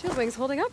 Shield wing's holding up.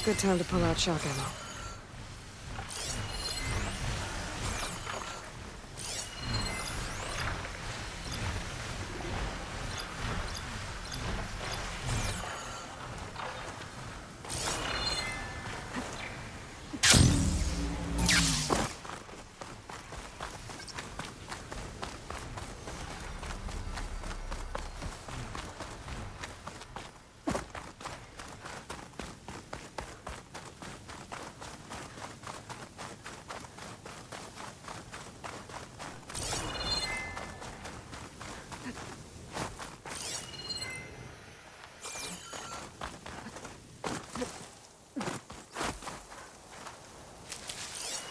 Good time to pull out shock ammo.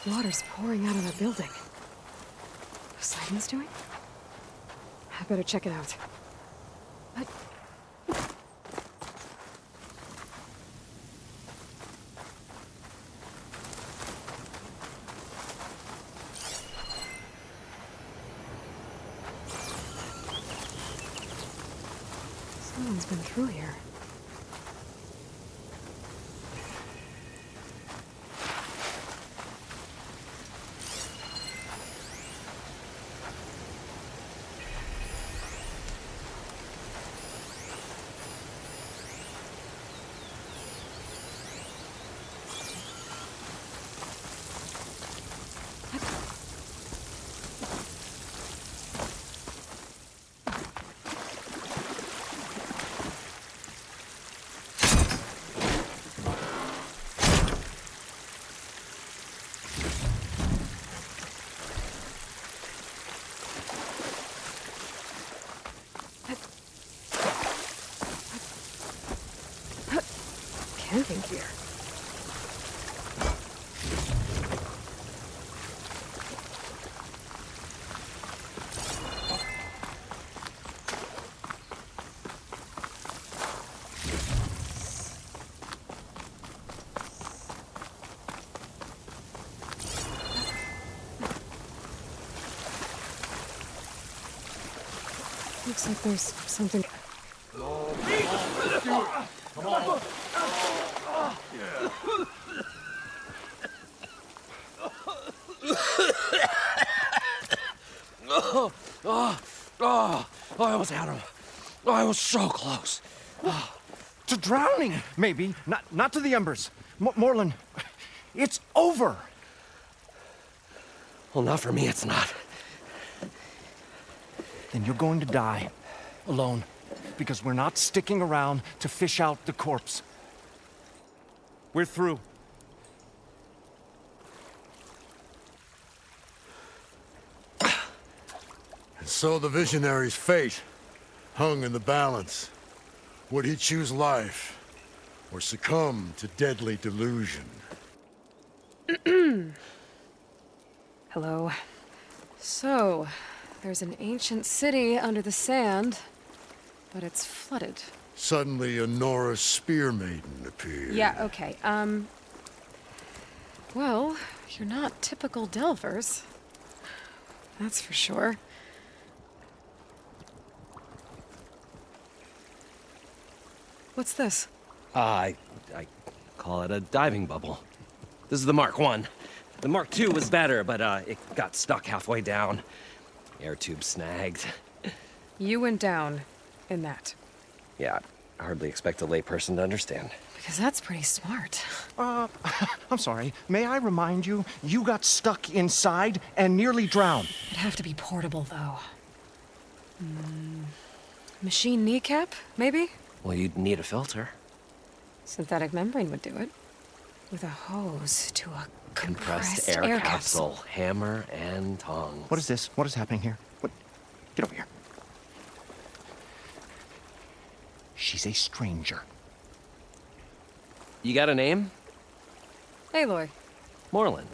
Water's pouring out of that building. Poseidon's doing? I better check it out. What? Someone's been through here. Camping gear. Looks like there's something. Come on. I almost had him. I was so close. To drowning, maybe. Not to the embers. Moreland, it's over. Well, not for me, it's not. Then you're going to die. Alone. Because we're not sticking around to fish out the corpse. We're through. And so the visionary's fate hung in the balance. Would he choose life or succumb to deadly delusion? Hello. So, there's an ancient city under the sand, but it's flooded. Suddenly, a Norse spear maiden appeared. Yeah, okay. Well, you're not typical Delvers. That's for sure. What's this? I call it a diving bubble. This is the Mark I. The Mark II was better, but it got stuck halfway down. Air tube snagged. You went down in that. Yeah, I hardly expect a layperson to understand. Because that's pretty smart. I'm sorry. May I remind you, you got stuck inside and nearly drowned. It'd have to be portable, though. Machine kneecap, maybe? Well, you'd need a filter. Synthetic membrane would do it. With a hose to a Compressed air capsule. Hammer and tongs. What is this? What is happening here? What? Get over here. She's a stranger. You got a name? Aloy. Moreland.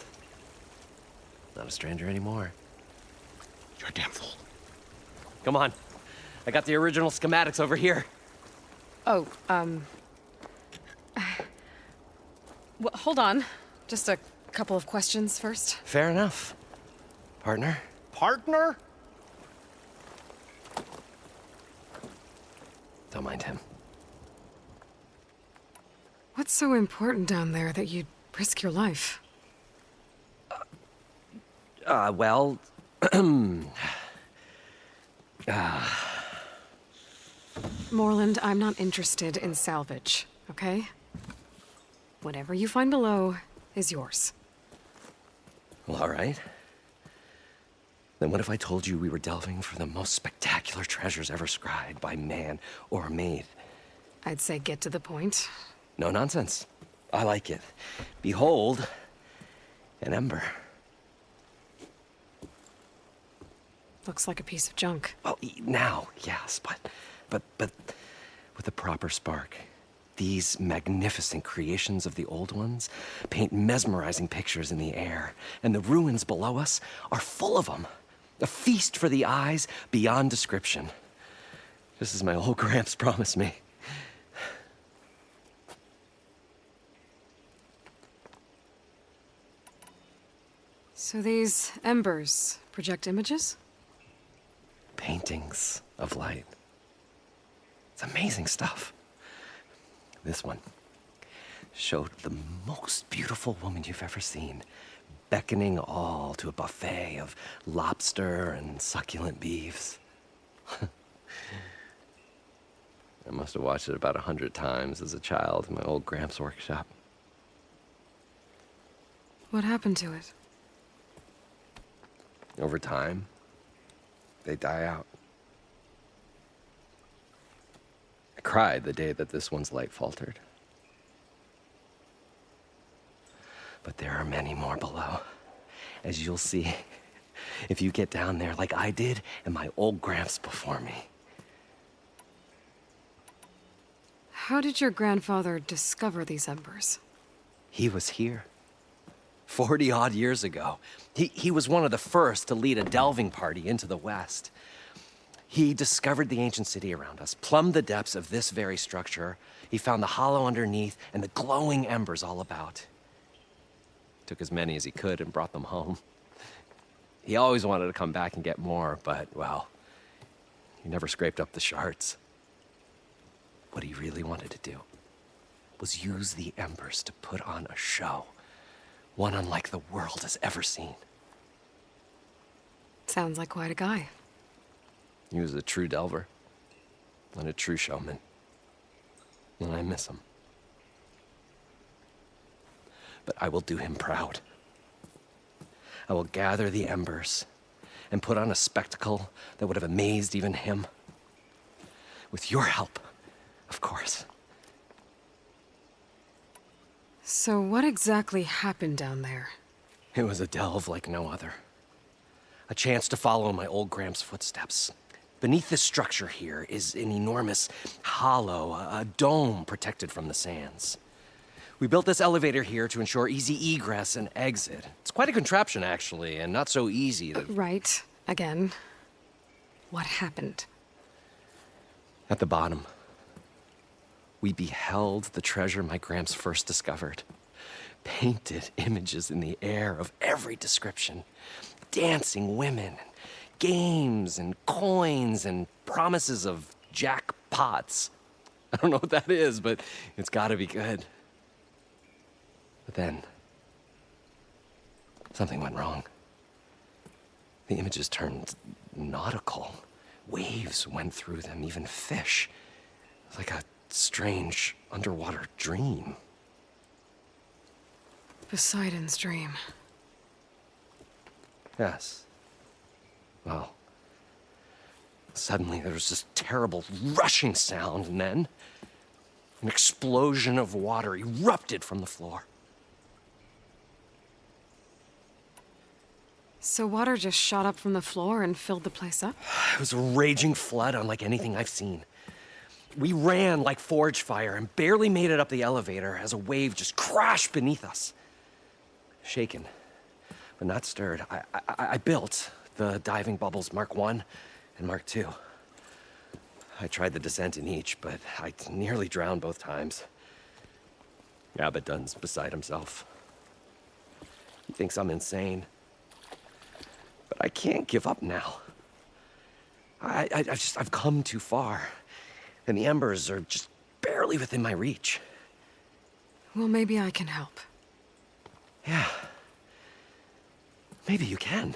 Not a stranger anymore. You're a damn fool. Come on. I got the original schematics over here. Oh, well, hold on. Just a couple of questions first. Fair enough. Partner? Partner? Don't mind him. What's so important down there that you'd risk your life? Well... Moreland, I'm not interested in salvage, okay? Whatever you find below is yours. Well, all right. Then what if I told you we were delving for the most spectacular treasures ever scribed by man or maid? I'd say get to the point. No nonsense. I like it. Behold, an ember. Looks like a piece of junk. Well, now, yes, but with a proper spark. These magnificent creations of the old ones paint mesmerizing pictures in the air, and the ruins below us are full of them. A feast for the eyes beyond description. Just as my old Gramps promised me. So these embers project images? Paintings of light. It's amazing stuff. This one showed the most beautiful woman you've ever seen, beckoning all to a buffet of lobster and succulent beefs. I must have watched it about 100 times as a child in my old Gramps' workshop. What happened to it? Over time, they die out. I cried the day that this one's light faltered. But there are many more below, as you'll see if you get down there like I did and my old Gramps before me. How did your grandfather discover these embers? He was here 40-odd years ago. He was one of the first to lead a delving party into the West. He discovered the ancient city around us, plumbed the depths of this very structure. He found the hollow underneath and the glowing embers all about. Took as many as he could and brought them home. He always wanted to come back and get more, but, well, he never scraped up the shards. What he really wanted to do was use the embers to put on a show, one unlike the world has ever seen. Sounds like quite a guy. He was a true delver and a true showman, and I miss him. But I will do him proud. I will gather the embers and put on a spectacle that would have amazed even him. With your help, of course. So what exactly happened down there? It was a delve like no other. A chance to follow my old Gramps' footsteps. Beneath this structure here is an enormous hollow, a dome protected from the sands. We built this elevator here to ensure easy egress and exit. It's quite a contraption, actually, and not so easy to... Right. Again. What happened? At the bottom, we beheld the treasure my Gramps first discovered. Painted images in the air of every description. Dancing women, games and coins and promises of jackpots. I don't know what that is, but it's gotta be good. But then, something went wrong. The images turned nautical. Waves went through them, even fish. It was like a strange underwater dream. Poseidon's dream. Yes. Well, suddenly there was this terrible rushing sound, and then an explosion of water erupted from the floor. So water just shot up from the floor and filled the place up? It was a raging flood unlike anything I've seen. We ran like forge fire and barely made it up the elevator as a wave just crashed beneath us. Shaken, but not stirred, I built the diving bubbles Mark I and Mark II. I tried the descent in each, but I nearly drowned both times. Abaddon's beside himself. He thinks I'm insane. But I can't give up now. I've come too far. And the embers are just barely within my reach. Well, maybe I can help. Yeah. Maybe you can.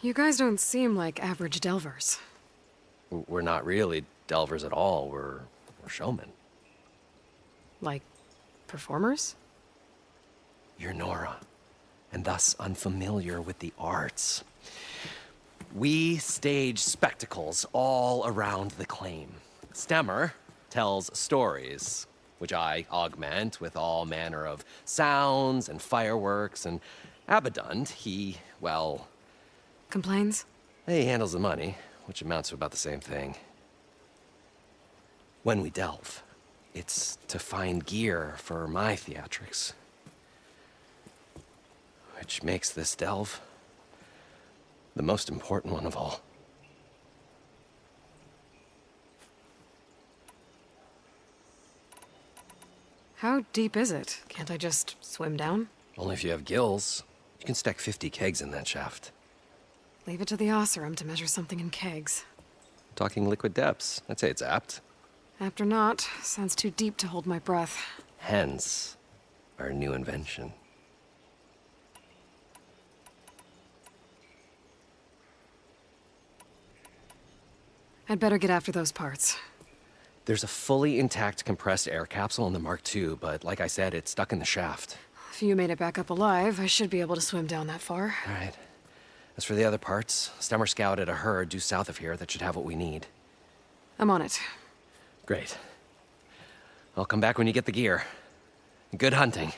You guys don't seem like average delvers. We're not really delvers at all. We're showmen. Like, performers? You're Nora, and thus unfamiliar with the arts. We stage spectacles all around the claim. Stemmer tells stories, which I augment with all manner of sounds and fireworks, and Abaddon, he, well... Complains? He handles the money, which amounts to about the same thing. When we delve, it's to find gear for my theatrics. Which makes this delve the most important one of all. How deep is it? Can't I just swim down? Only if you have gills. You can stack 50 kegs in that shaft. Leave it to the Oseram to measure something in kegs. Talking liquid depths. I'd say it's apt. Apt or not, sounds too deep to hold my breath. Hence, our new invention. I'd better get after those parts. There's a fully intact compressed air capsule in the Mark II, but like I said, it's stuck in the shaft. If you made it back up alive, I should be able to swim down that far. All right. As for the other parts, Stemmer scouted a herd due south of here that should have what we need. I'm on it. Great. I'll come back when you get the gear. Good hunting.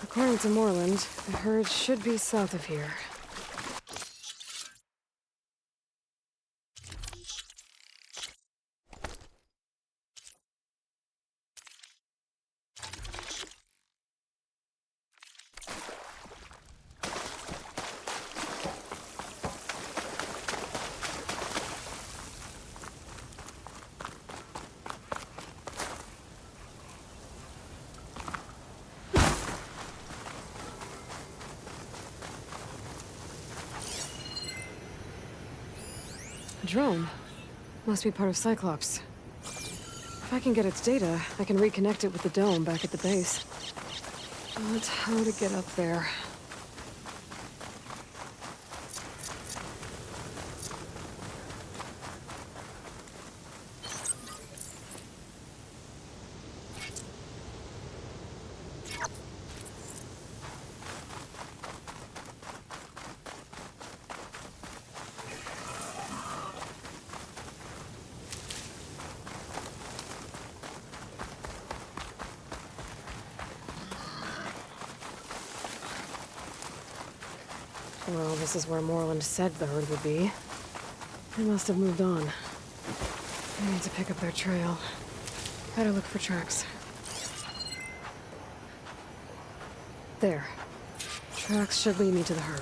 According to Moreland, the herd should be south of here. A drone. Must be part of Cyclops. If I can get its data, I can reconnect it with the dome back at the base. But how to get up there? Well, this is where Moreland said the herd would be. They must have moved on. I need to pick up their trail. Better look for tracks. There. Tracks should lead me to the herd.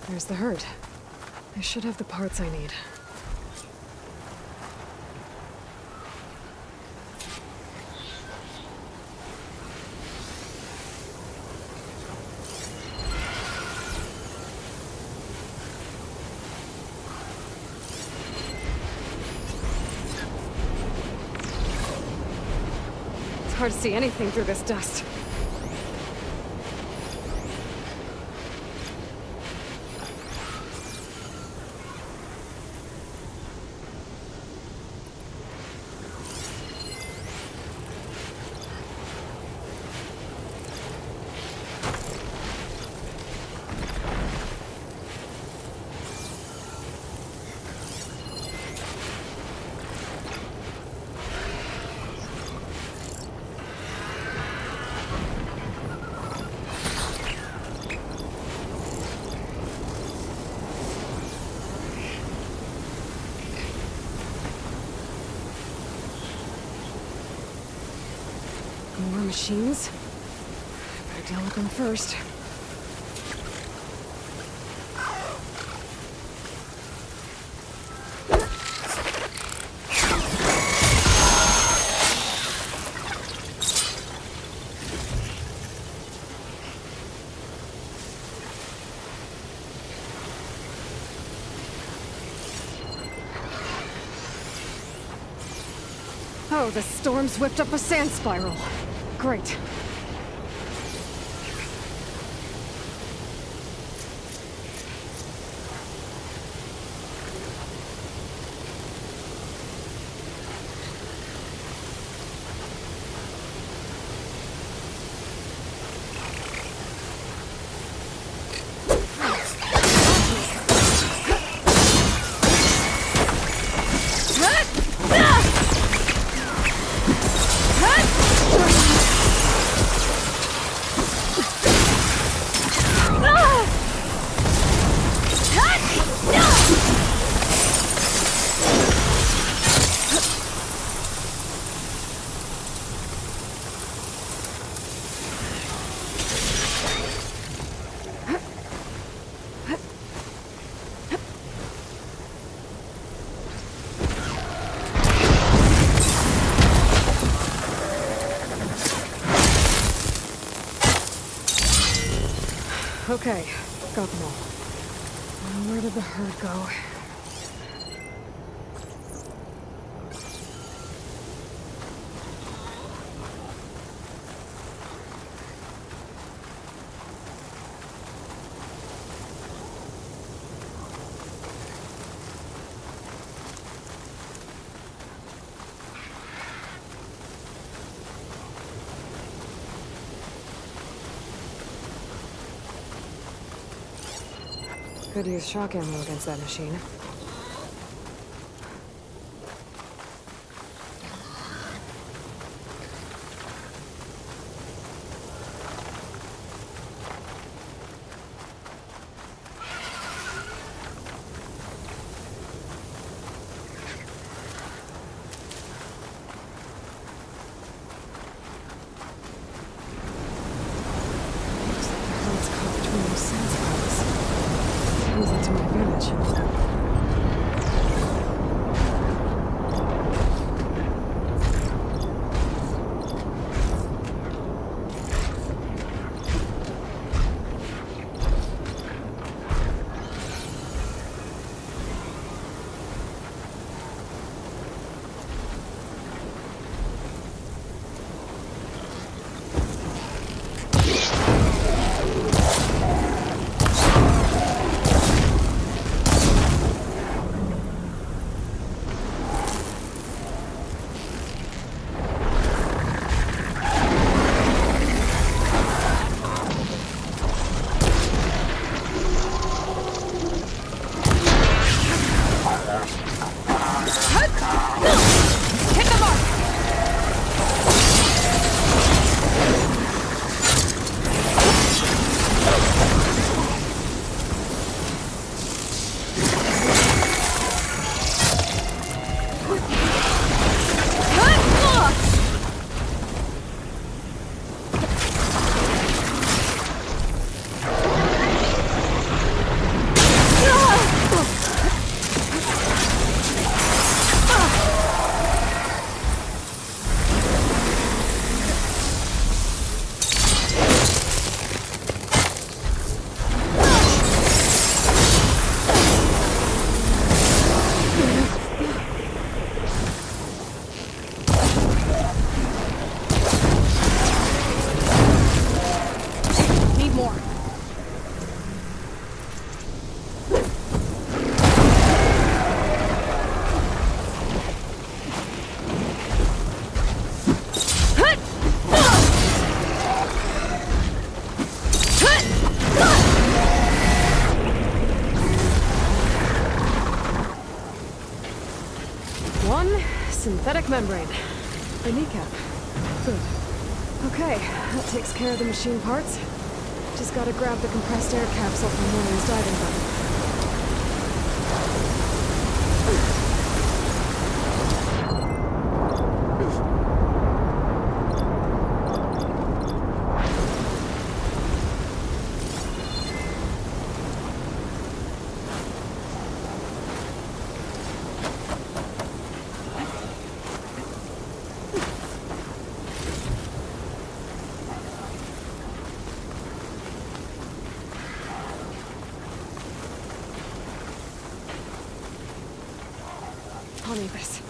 There's the herd. I should have the parts I need. It's hard to see anything through this dust. More machines? Better deal with them first. Oh, the storm's whipped up a sand spiral. Great. Okay, got them all. Now where did the herd go? Could use shock ammo against that machine. Looks like the herd's caught between those sand spirals. Use it to my advantage. Synthetic membrane. The kneecap. Good. Okay, that takes care of the machine parts. Just gotta grab the compressed air capsule from Warren's diving button. I'll need this.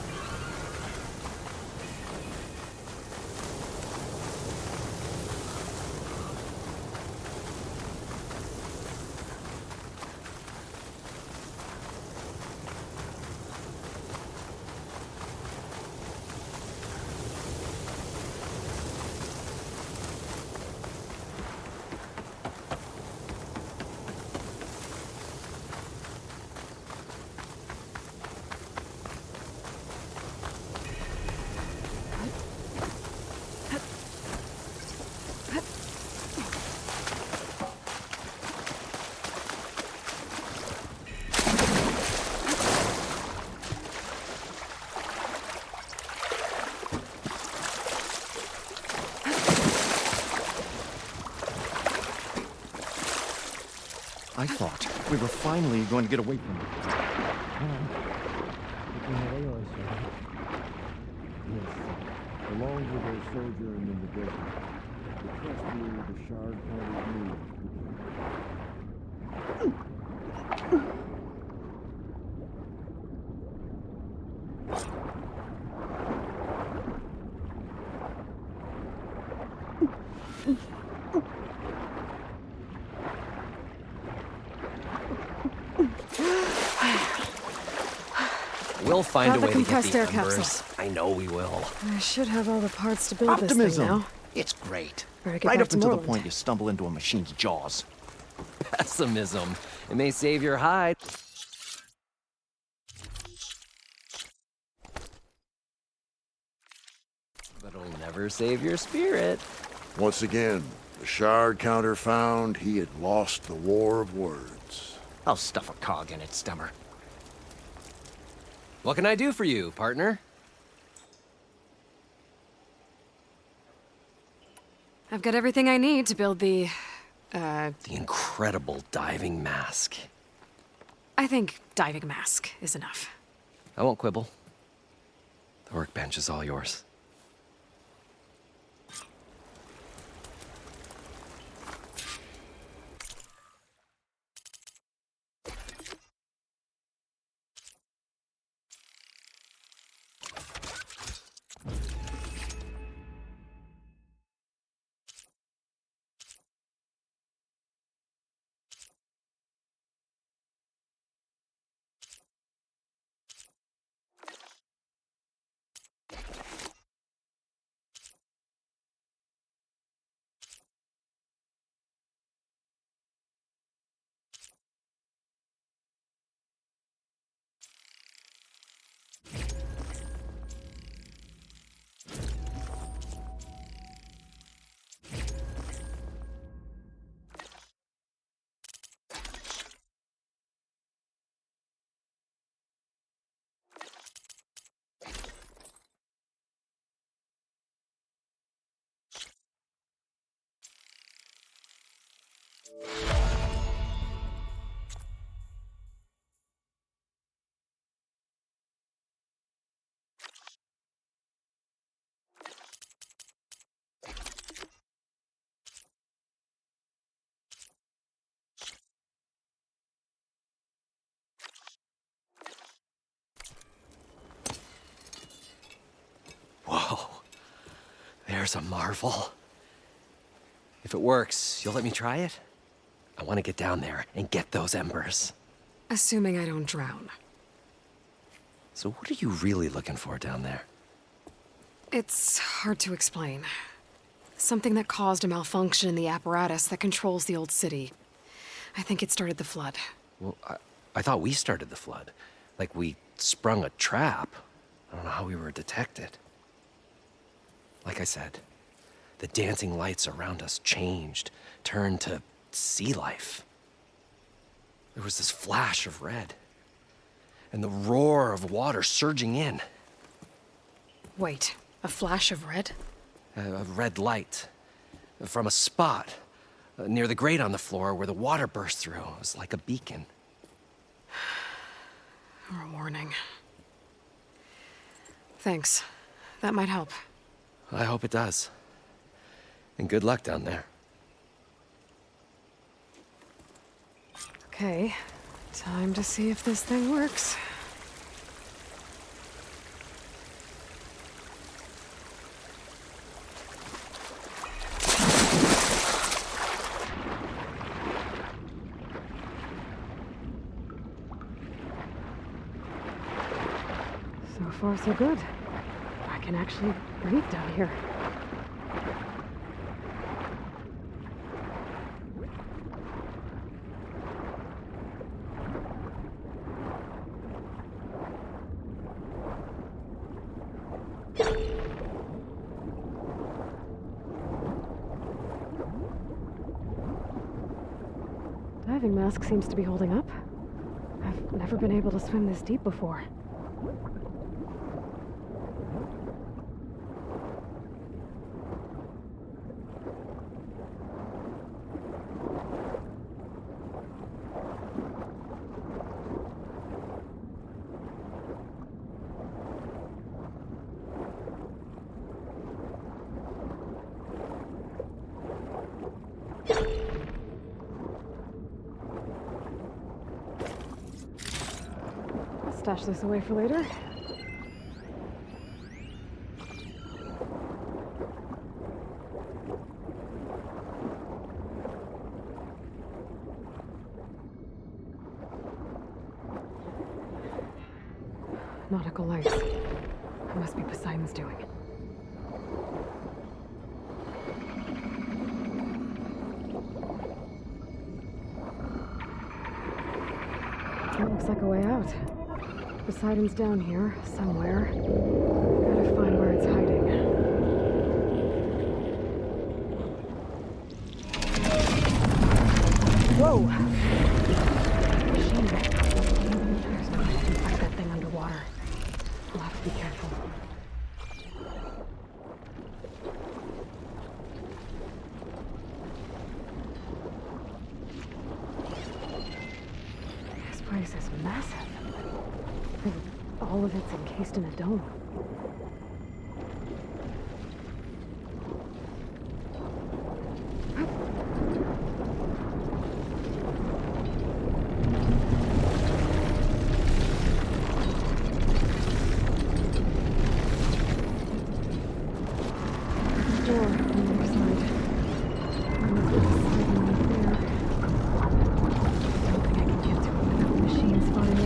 I thought we were finally going to get away from it. Aloy, sir. Yes, along with their sojourn in the desert, the trust me, the shard party's news began. We'll find Got a the way to get compressed the air embers. capsule. I know we will. I should have all the parts to build Optimism! this thing now. It's great. Better get Right back up to until the Moreland. point you stumble into a machine's jaws. Pessimism. It may save your hide. But it'll never save your spirit. Once again, the shard counter found he had lost the war of words. I'll stuff a cog in it, Stemmer. What can I do for you, partner? I've got everything I need to build the... The incredible diving mask. I think diving mask is enough. I won't quibble. The workbench is all yours. Whoa. There's a marvel. If it works, you'll let me try it? I want to get down there and get those embers. Assuming I don't drown. So what are you really looking for down there? It's hard to explain. Something that caused a malfunction in the apparatus that controls the old city. I think it started the flood. Well, I thought we started the flood. Like we sprung a trap. I don't know how we were detected. Like I said, the dancing lights around us changed, turned to sea life. There was this flash of red, and the roar of water surging in. Wait, a flash of red? A red light from a spot near the grate on the floor where the water burst through. It was like a beacon. Or a warning. Thanks. That might help. I hope it does. And good luck down there. Okay, time to see if this thing works. So far, so good. I can actually breathe down here. Diving mask seems to be holding up. I've never been able to swim this deep before. Stash this away for later. Nautical lights. That must be Poseidon's doing. It looks like a way out. Poseidon's down here, somewhere. Gotta find where it's hiding. Whoa! Machine. There's no way I can fight that thing underwater. I'll have to be careful. This place is massive. All of it's encased in a dome. Door on the other side. Unless there's a side one there. I don't think I can get to it without the machine spotting me.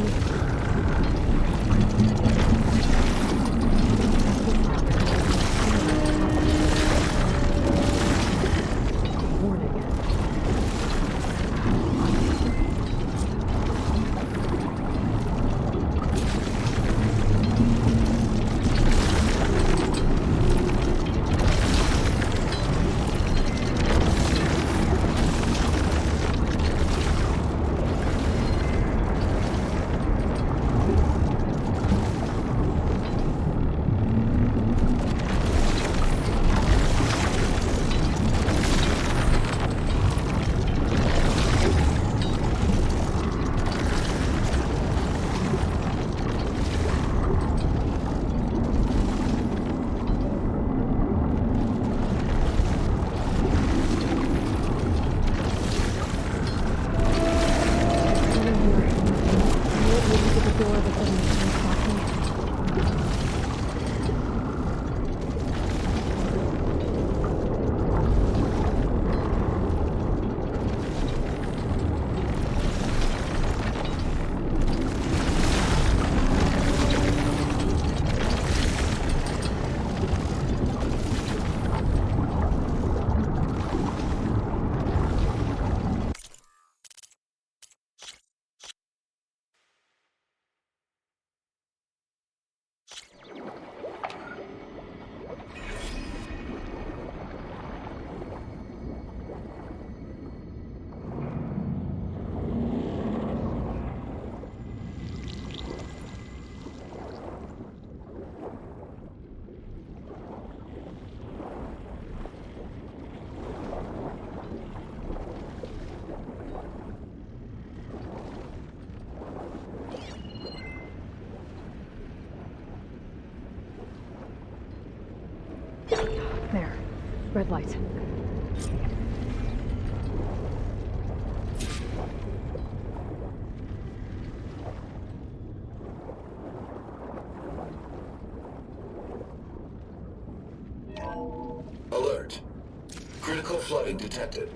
red light. Alert. Critical flooding detected.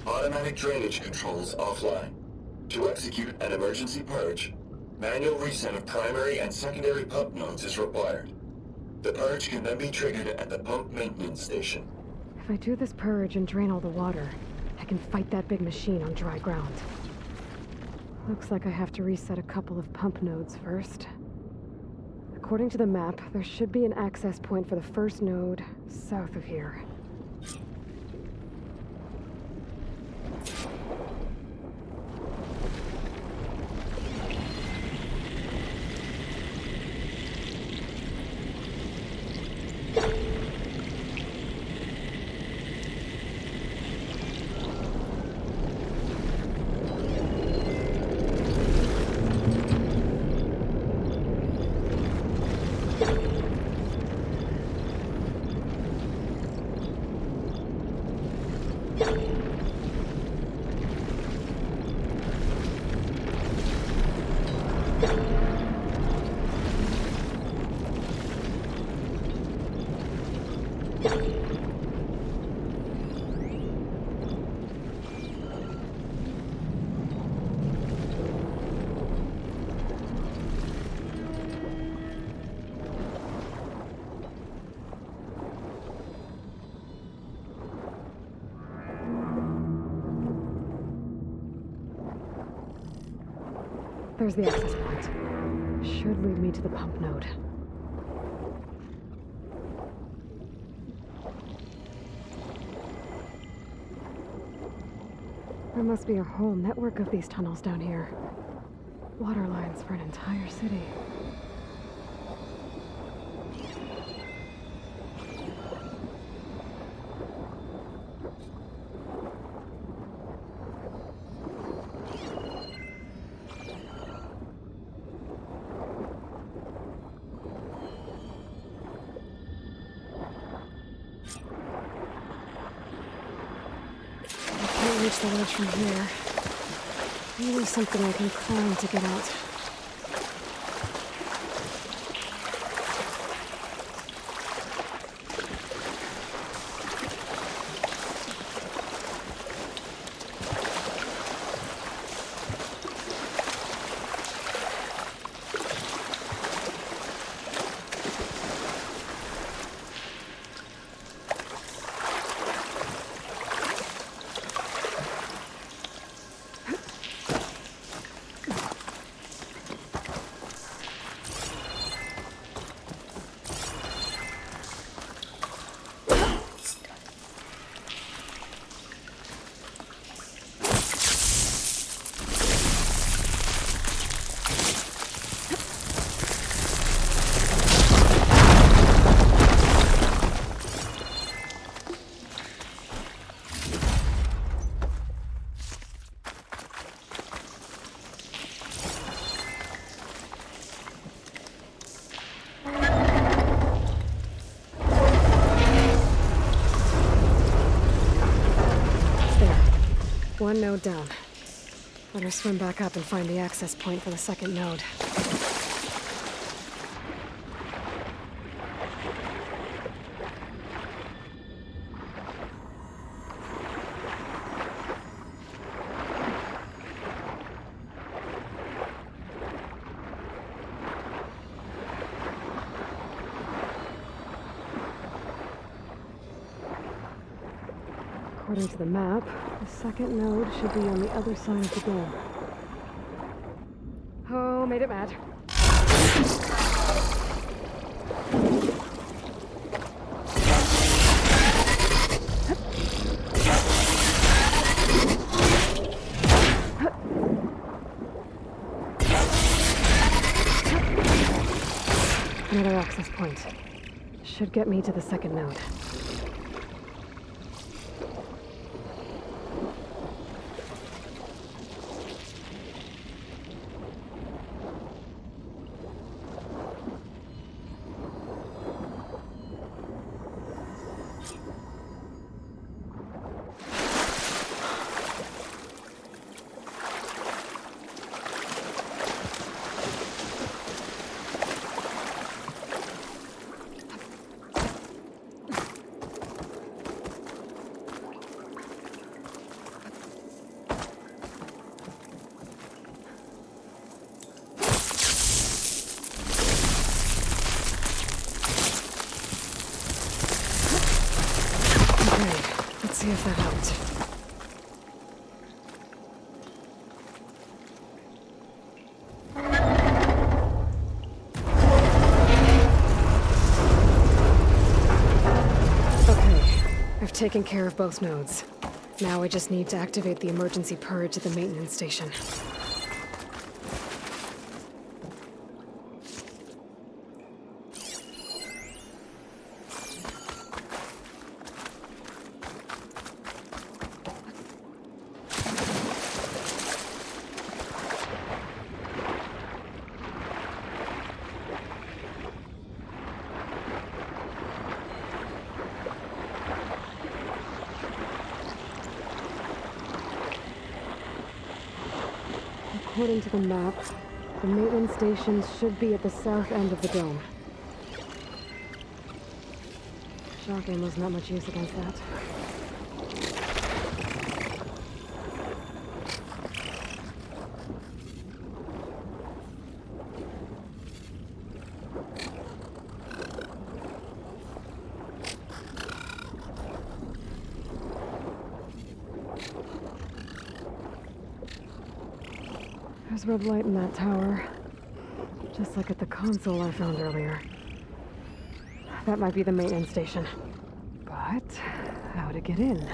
Automatic drainage controls offline. To execute an emergency purge, manual reset of primary and secondary pump nodes is required. The purge can then be triggered at the pump maintenance station. If I do this purge and drain all the water, I can fight that big machine on dry ground. Looks like I have to reset a couple of pump nodes first. According to the map, there should be an access point for the first node south of here. There's the access point. Should lead me to the pump node. There must be a whole network of these tunnels down here. Water lines for an entire city. Reach the ledge from here. Maybe something I can climb to get out. One node down. Better swim back up and find the access point for the second node. According to the map, the second node should be on the other side of the dome. Oh, made it mad. Another access point. Should get me to the second node. that out. Okay, I've taken care of both nodes. Now I just need to activate the emergency purge at the maintenance station. According to the map, the maintenance stations should be at the south end of the dome. Shotgun was not much use against that. There's red light in that tower. Just like at the console I found earlier. That might be the maintenance station. But how to get in?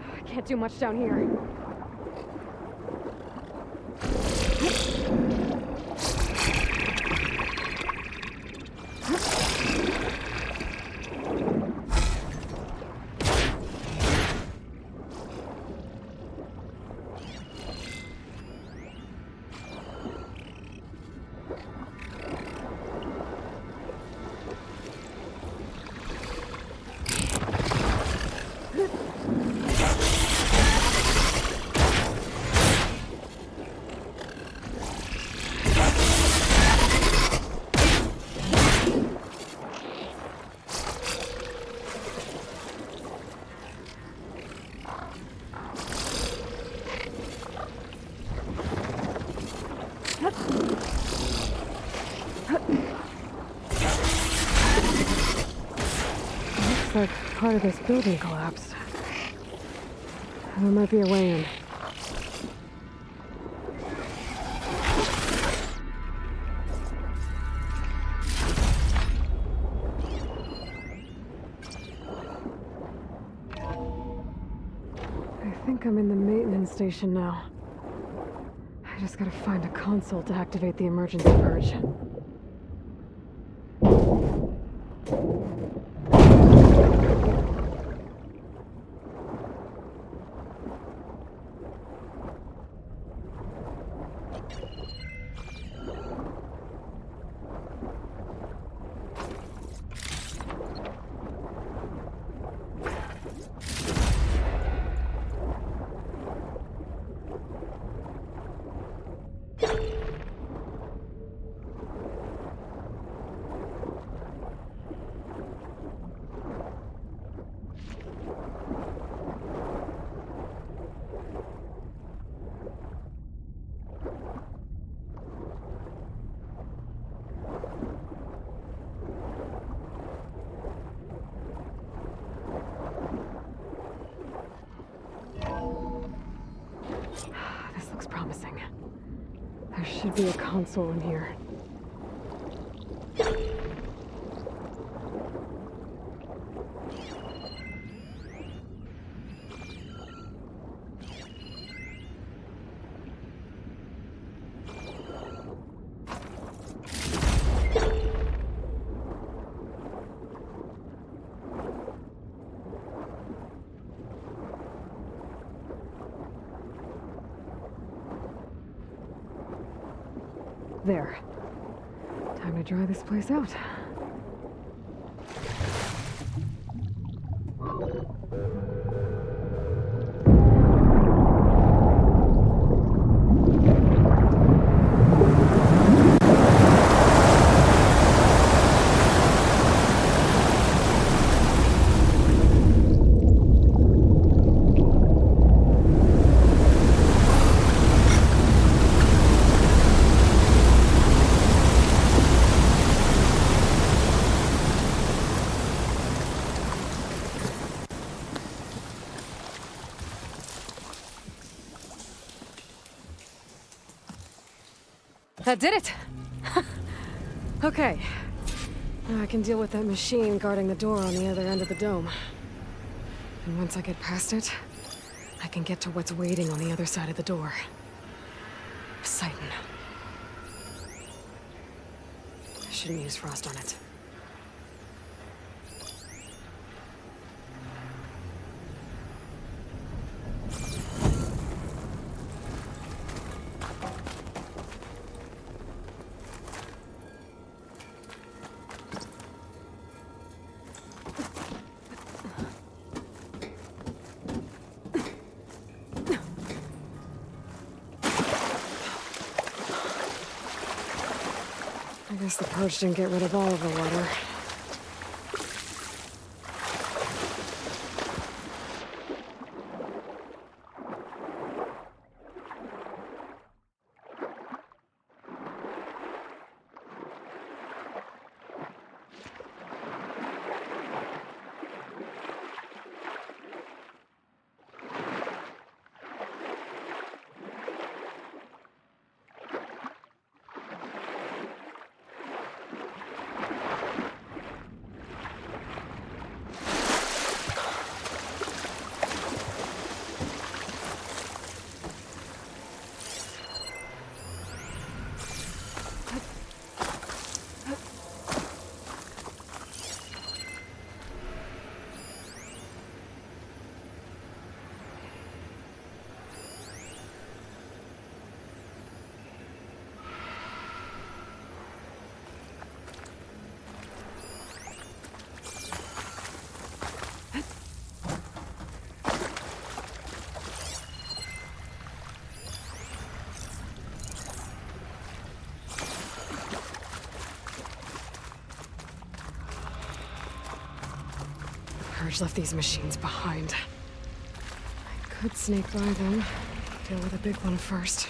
I can't do much down here. Looks like part of this building collapsed. There might be a way in. I think I'm in the maintenance station now. I just gotta find a console to activate the emergency purge. This looks promising. There should be a console in here. There. Time to dry this place out. That did it! Okay. Now I can deal with that machine guarding the door on the other end of the dome. And once I get past it, I can get to what's waiting on the other side of the door. Poseidon. I shouldn't use frost on it. I guess the purge didn't get rid of all of the water. Purge left these machines behind. I could sneak by them, deal with a big one first.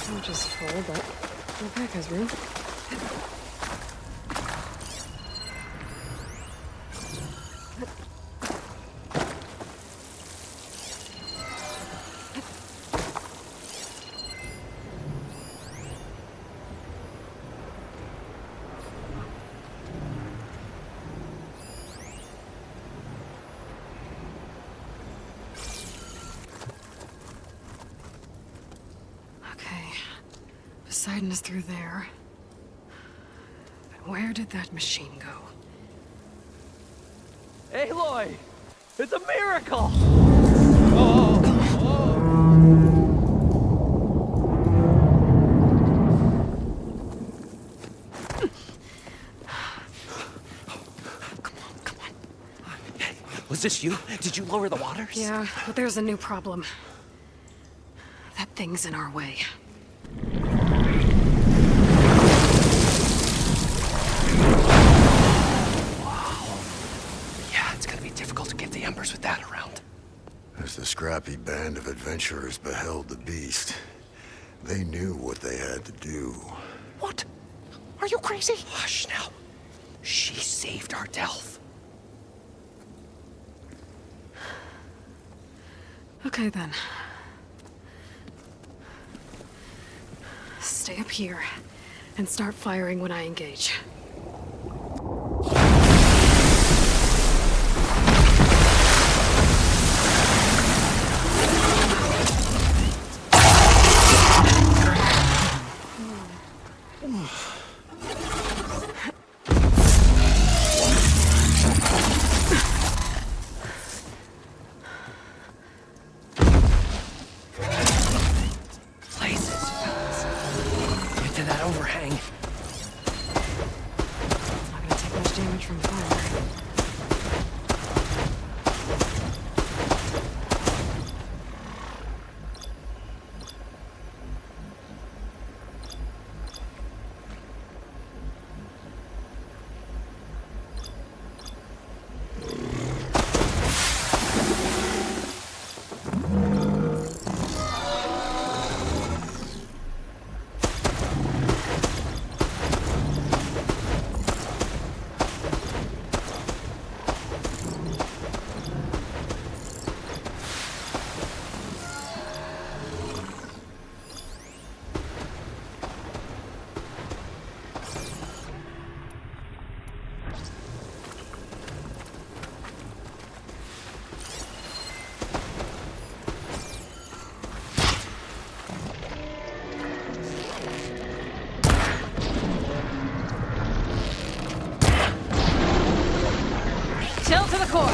Not just full, but my pack has room. Poseidon is through there. But where did that machine go? Aloy! It's a miracle! Oh! this you? Did you lower the waters? Yeah, but there's a new problem. That thing's in our way. Yeah, it's gonna be difficult to get the embers with that around. As the scrappy band of adventurers beheld the beast, they knew what they had to do. What? Are you crazy? Hush now. She saved our Delph. Okay then. Stay up here and start firing when I engage. Chill to the core.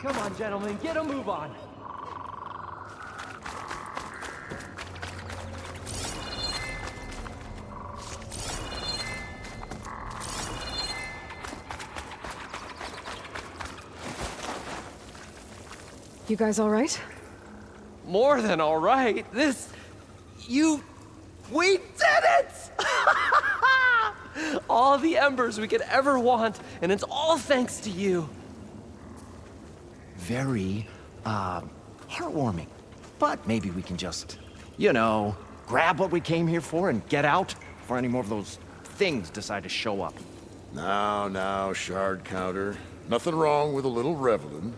Come on, gentlemen, get a move on. You guys all right? More than all right. We did it! All the embers we could ever want, and it's all thanks to you. Very, heartwarming. But maybe we can just, grab what we came here for and get out before any more of those things decide to show up. Now, shard counter. Nothing wrong with a little reveling.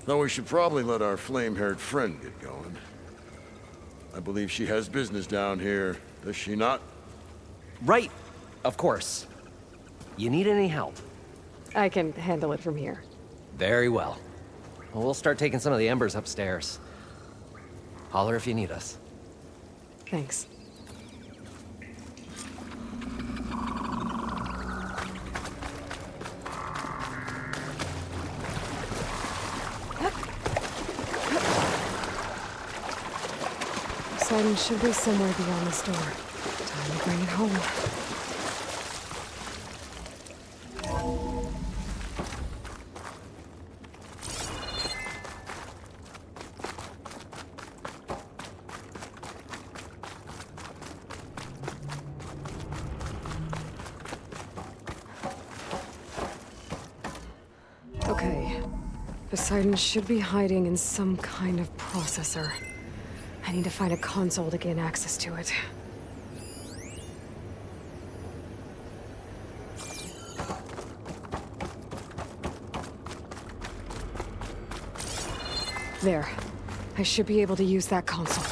Though we should probably let our flame-haired friend get going. I believe she has business down here, does she not? Right, of course. You need any help? I can handle it from here. Very well. Well, we'll start taking some of the embers upstairs. Holler if you need us. Thanks. Poseidon should be somewhere beyond this door. Time to bring it home. Okay. Poseidon should be hiding in some kind of processor. I need to find a console to gain access to it. There. I should be able to use that console.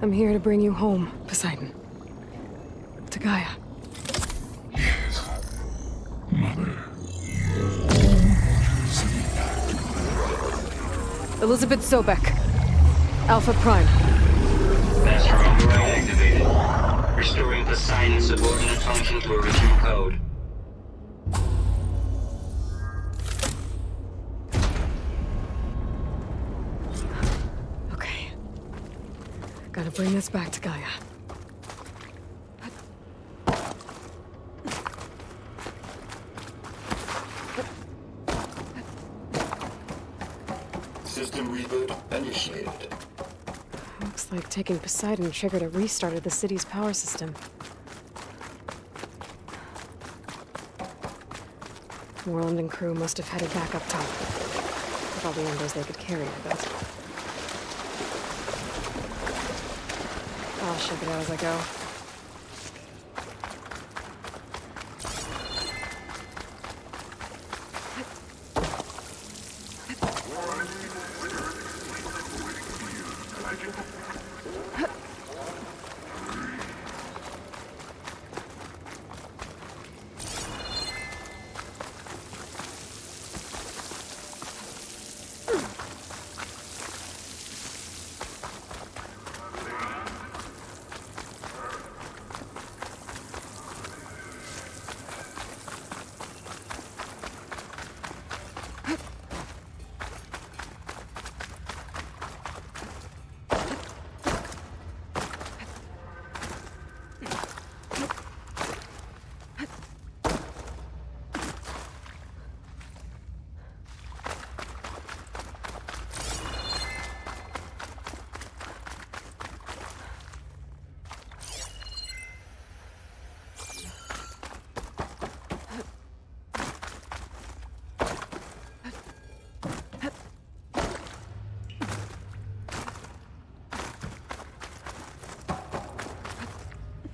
I'm here to bring you home, Poseidon. To Gaia. Elizabeth Sobek. Alpha Prime. Master override activated. Restoring Poseidon's subordinate function to original code. Okay. Gotta bring this back to Gaia. System reboot initiated. Looks like taking Poseidon triggered a restart of the city's power system. Moreland and crew must have headed back up top. With all the embers they could carry, I bet. I'll check it out as I go.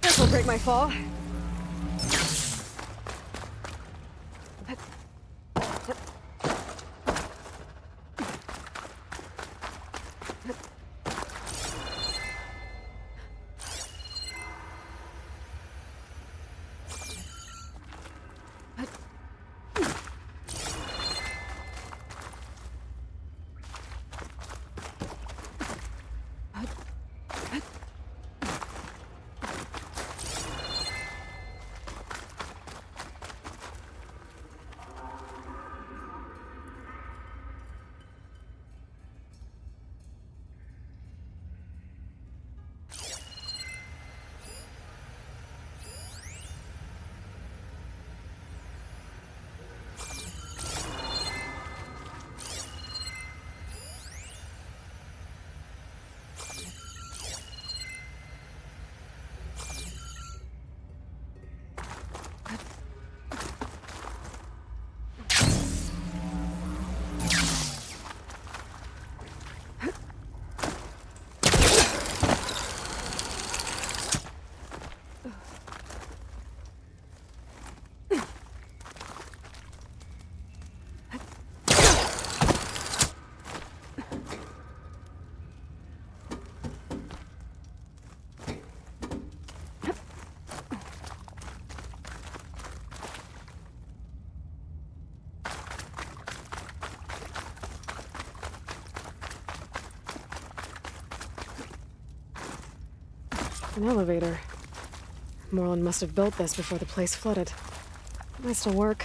This'll break my fall. An elevator. Moreland must have built this before the place flooded. It might still work.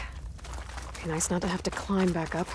Be nice not to have to climb back up.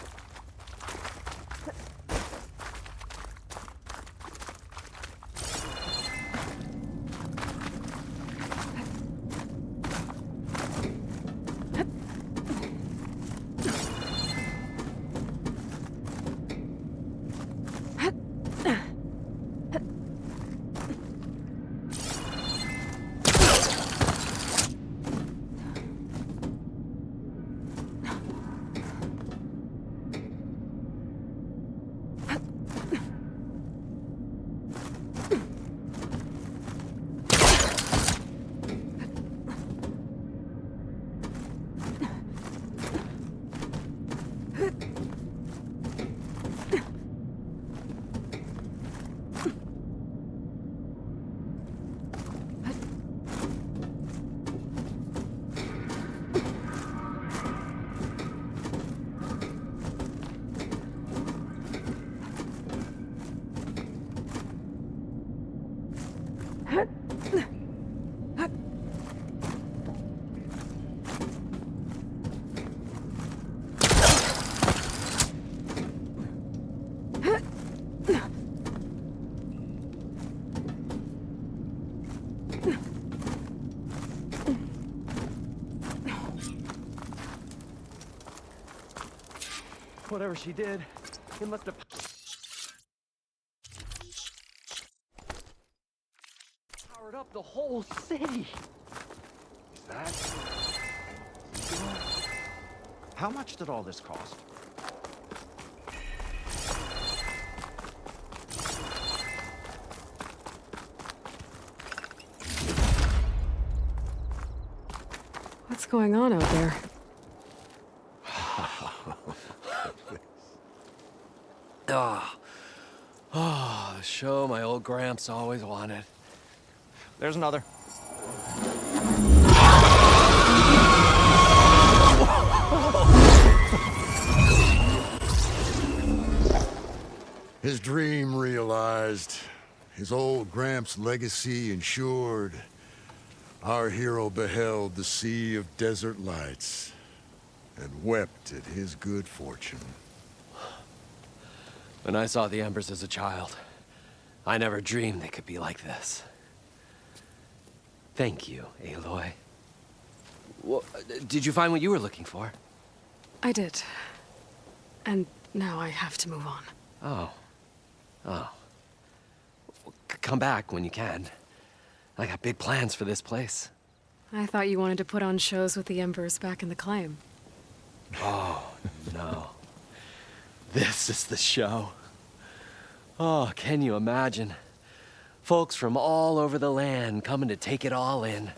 Whatever she did, it must have powered up the whole city. Is that? How much did all this cost? What's going on out there? The show my old Gramps always wanted. There's another. His dream realized, his old Gramps' legacy ensured. Our hero beheld the sea of desert lights and wept at his good fortune. When I saw the embers as a child, I never dreamed they could be like this. Thank you, Aloy. Well, did you find what you were looking for? I did. And now I have to move on. Oh. Well, come back when you can. I got big plans for this place. I thought you wanted to put on shows with the Embers back in the claim. Oh, no. This is the show. Oh, can you imagine? Folks from all over the land coming to take it all in.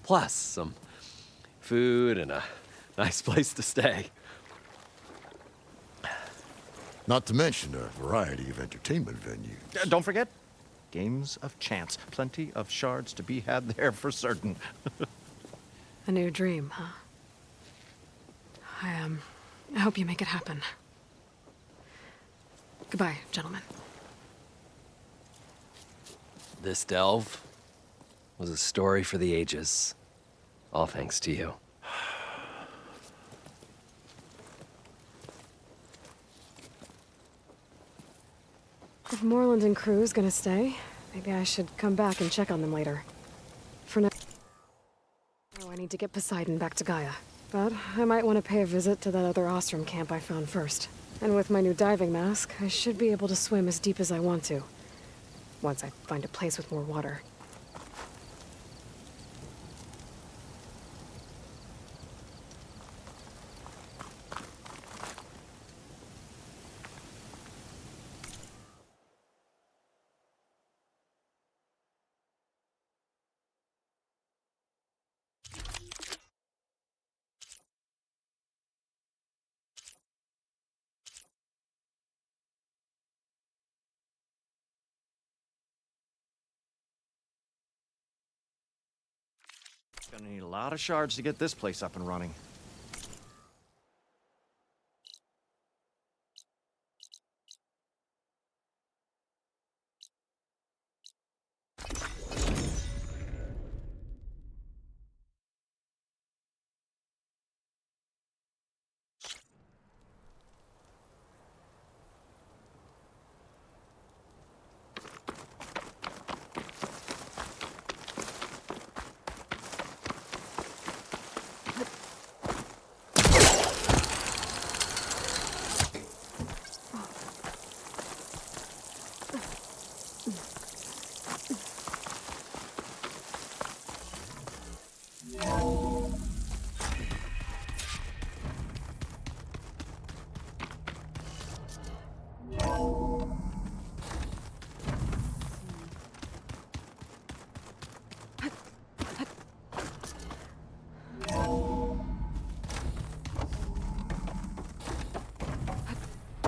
Plus some food and a nice place to stay. Not to mention a variety of entertainment venues. Don't forget, games of chance. Plenty of shards to be had there for certain. A new dream, huh? I hope you make it happen. Goodbye, gentlemen. This delve was a story for the ages. All thanks to you. If Moreland and crew's gonna stay, maybe I should come back and check on them later. For now, I need to get Poseidon back to Gaia. But I might want to pay a visit to that other Ostrom camp I found first. And with my new diving mask, I should be able to swim as deep as I want to. Once I find a place with more water. Gonna need a lot of shards to get this place up and running.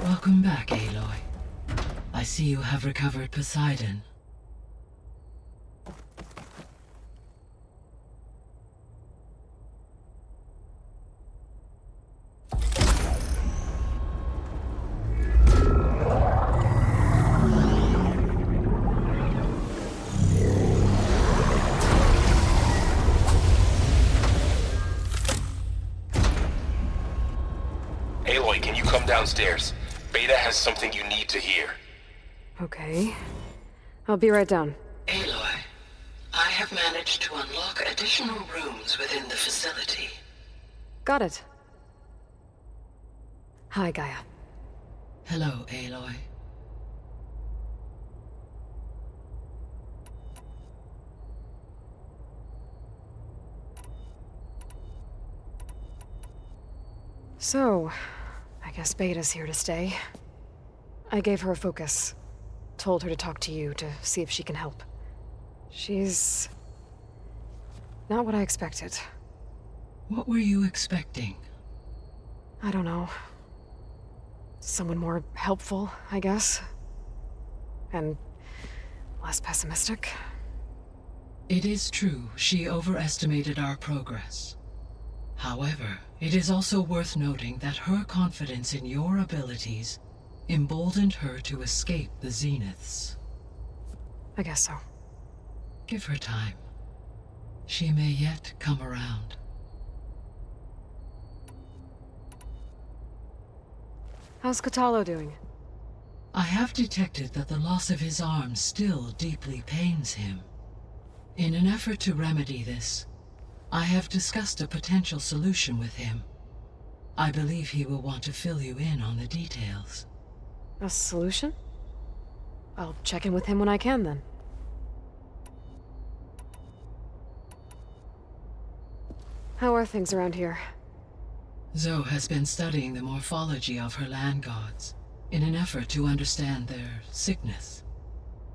Welcome back, Aloy. I see you have recovered Poseidon. Aloy, can you come downstairs? Beta has something you need to hear. Okay. I'll be right down. Aloy, I have managed to unlock additional rooms within the facility. Got it. Hi, Gaia. Hello, Aloy. So, I guess Beta's here to stay. I gave her a focus. Told her to talk to you to see if she can help. She's... not what I expected. What were you expecting? I don't know. Someone more helpful, I guess. And less pessimistic. It is true, she overestimated our progress. However, it is also worth noting that her confidence in your abilities emboldened her to escape the Zeniths. I guess so. Give her time. She may yet come around. How's Kotallo doing? I have detected that the loss of his arm still deeply pains him. In an effort to remedy this, I have discussed a potential solution with him. I believe he will want to fill you in on the details. A solution? I'll check in with him when I can, then. How are things around here? Zoe has been studying the morphology of her land gods in an effort to understand their sickness.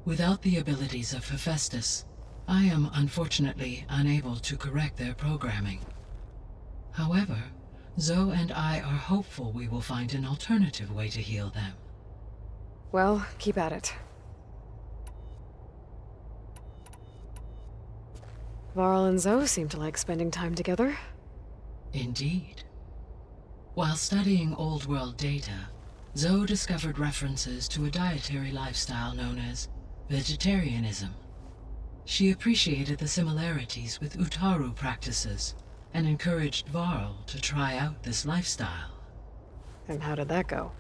Without the abilities of Hephaestus, I am unfortunately unable to correct their programming. However, Zoe and I are hopeful we will find an alternative way to heal them. Well, keep at it. Varl and Zoe seem to like spending time together. Indeed. While studying Old World data, Zoe discovered references to a dietary lifestyle known as vegetarianism. She appreciated the similarities with Utaru practices and encouraged Varl to try out this lifestyle. And how did that go?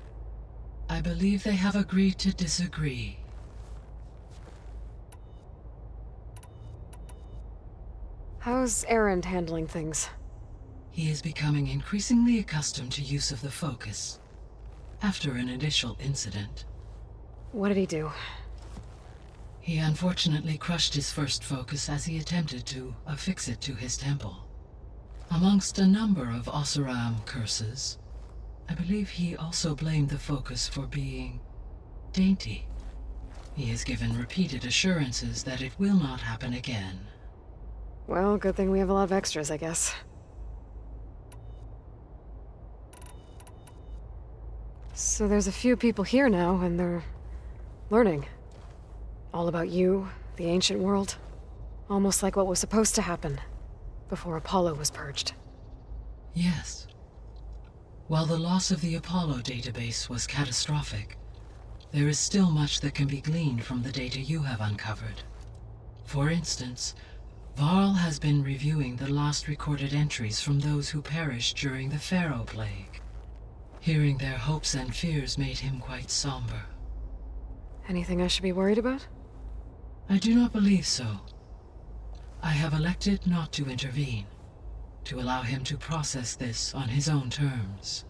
I believe they have agreed to disagree. How's Erend handling things? He is becoming increasingly accustomed to use of the focus, after an initial incident. What did he do? He unfortunately crushed his first focus as he attempted to affix it to his temple. Amongst a number of Oseram curses, I believe he also blamed the focus for being dainty. He has given repeated assurances that it will not happen again. Well, good thing we have a lot of extras, I guess. So there's a few people here now, and they're learning. All about you, the ancient world. Almost like what was supposed to happen before Apollo was purged. Yes. While the loss of the Apollo database was catastrophic, there is still much that can be gleaned from the data you have uncovered. For instance, Varl has been reviewing the last recorded entries from those who perished during the Pharaoh Plague. Hearing their hopes and fears made him quite somber. Anything I should be worried about? I do not believe so. I have elected not to intervene, to allow him to process this on his own terms.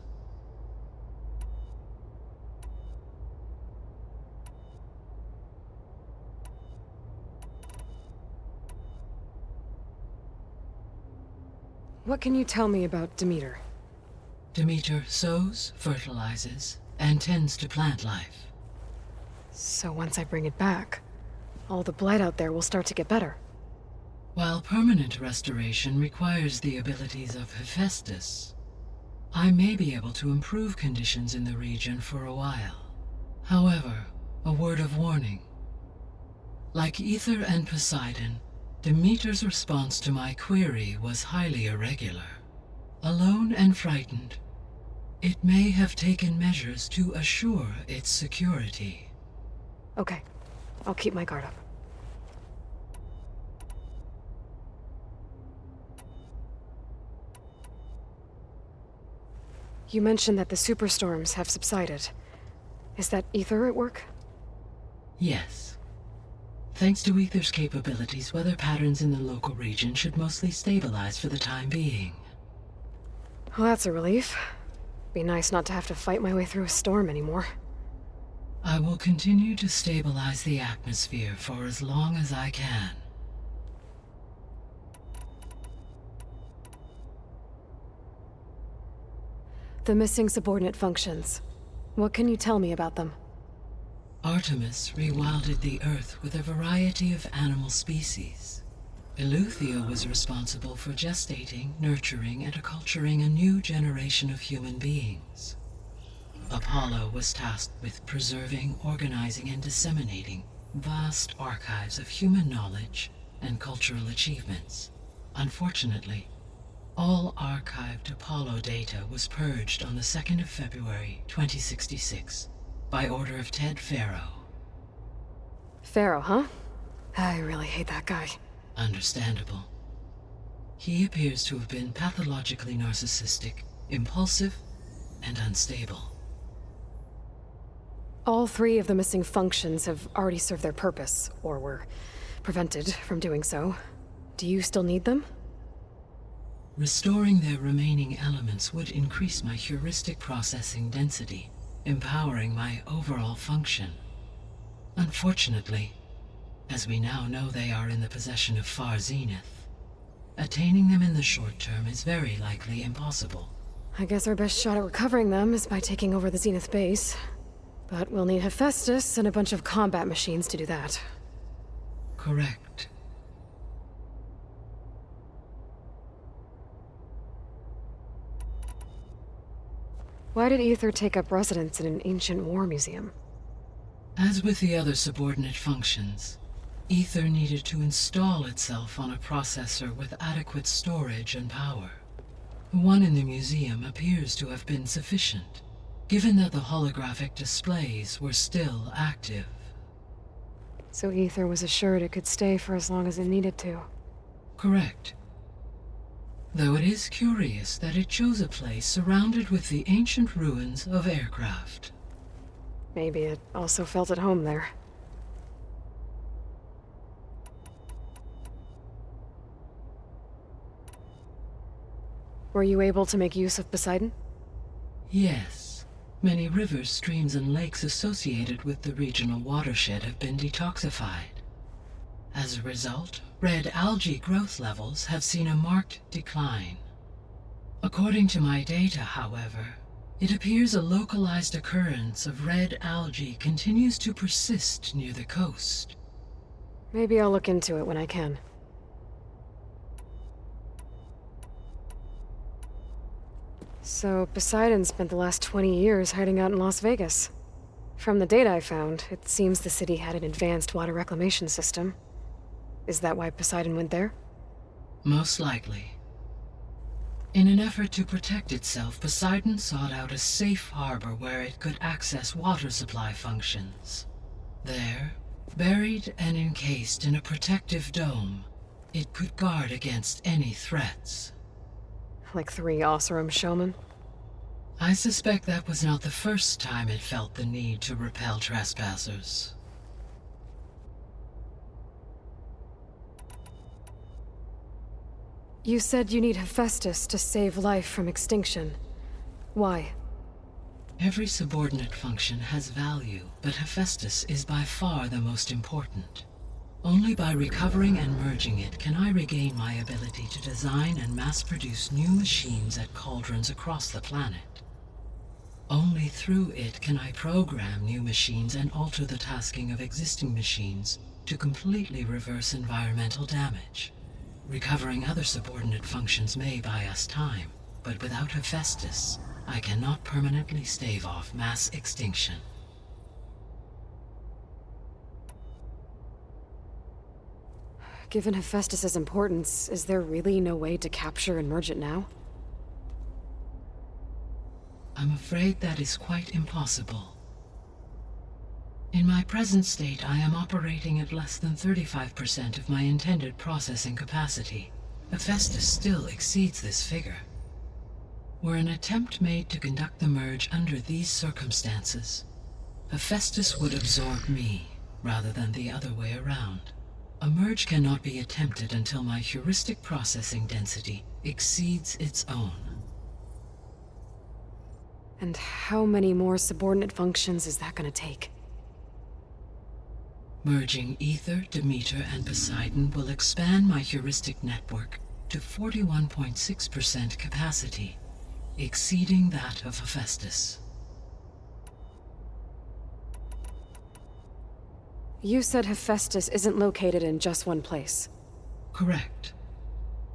What can you tell me about Demeter? Demeter sows, fertilizes, and tends to plant life. So once I bring it back, all the blight out there will start to get better. While permanent restoration requires the abilities of Hephaestus, I may be able to improve conditions in the region for a while. However, a word of warning. Like Ether and Poseidon, Demeter's response to my query was highly irregular. Alone and frightened, it may have taken measures to assure its security. Okay, I'll keep my guard up. You mentioned that the superstorms have subsided. Is that Ether at work? Yes. Thanks to Ether's capabilities, weather patterns in the local region should mostly stabilize for the time being. Well, that's a relief. Be nice not to have to fight my way through a storm anymore. I will continue to stabilize the atmosphere for as long as I can. The missing subordinate functions. What can you tell me about them? Artemis rewilded the Earth with a variety of animal species. Eleuthia was responsible for gestating, nurturing, and acculturating a new generation of human beings. Apollo was tasked with preserving, organizing, and disseminating vast archives of human knowledge and cultural achievements. Unfortunately, all archived Apollo data was purged on the 2nd of February, 2066, by order of Ted Faro. Pharaoh, huh? I really hate that guy. Understandable. He appears to have been pathologically narcissistic, impulsive, and unstable. All 3 of the missing functions have already served their purpose, or were prevented from doing so. Do you still need them? Restoring their remaining elements would increase my heuristic processing density, empowering my overall function. Unfortunately, as we now know they are in the possession of Far Zenith, attaining them in the short term is very likely impossible. I guess our best shot at recovering them is by taking over the Zenith base. But we'll need Hephaestus and a bunch of combat machines to do that. Correct. Why did Ether take up residence in an ancient war museum? As with the other subordinate functions, Ether needed to install itself on a processor with adequate storage and power. The one in the museum appears to have been sufficient, given that the holographic displays were still active. So Ether was assured it could stay for as long as it needed to. Correct. Though it is curious that it chose a place surrounded with the ancient ruins of aircraft. Maybe it also felt at home there. Were you able to make use of Poseidon? Yes. Many rivers, streams, and lakes associated with the regional watershed have been detoxified. As a result, red algae growth levels have seen a marked decline. According to my data, however, it appears a localized occurrence of red algae continues to persist near the coast. Maybe I'll look into it when I can. So Poseidon spent the last 20 years hiding out in Las Vegas. From the data I found, it seems the city had an advanced water reclamation system. Is that why Poseidon went there? Most likely. In an effort to protect itself, Poseidon sought out a safe harbor where it could access water supply functions. There, buried and encased in a protective dome, it could guard against any threats. Like 3 Oseram showmen? I suspect that was not the first time it felt the need to repel trespassers. You said you need Hephaestus to save life from extinction. Why? Every subordinate function has value, but Hephaestus is by far the most important. Only by recovering and merging it can I regain my ability to design and mass-produce new machines at cauldrons across the planet. Only through it can I program new machines and alter the tasking of existing machines to completely reverse environmental damage. Recovering other subordinate functions may buy us time, but without Hephaestus, I cannot permanently stave off mass extinction. Given Hephaestus's importance, is there really no way to capture and merge it now? I'm afraid that is quite impossible. In my present state, I am operating at less than 35% of my intended processing capacity. Hephaestus still exceeds this figure. Were an attempt made to conduct the merge under these circumstances, Hephaestus would absorb me, rather than the other way around. A merge cannot be attempted until my heuristic processing density exceeds its own. And how many more subordinate functions is that gonna take? Merging Ether, Demeter, and Poseidon will expand my heuristic network to 41.6% capacity, exceeding that of Hephaestus. You said Hephaestus isn't located in just one place. Correct.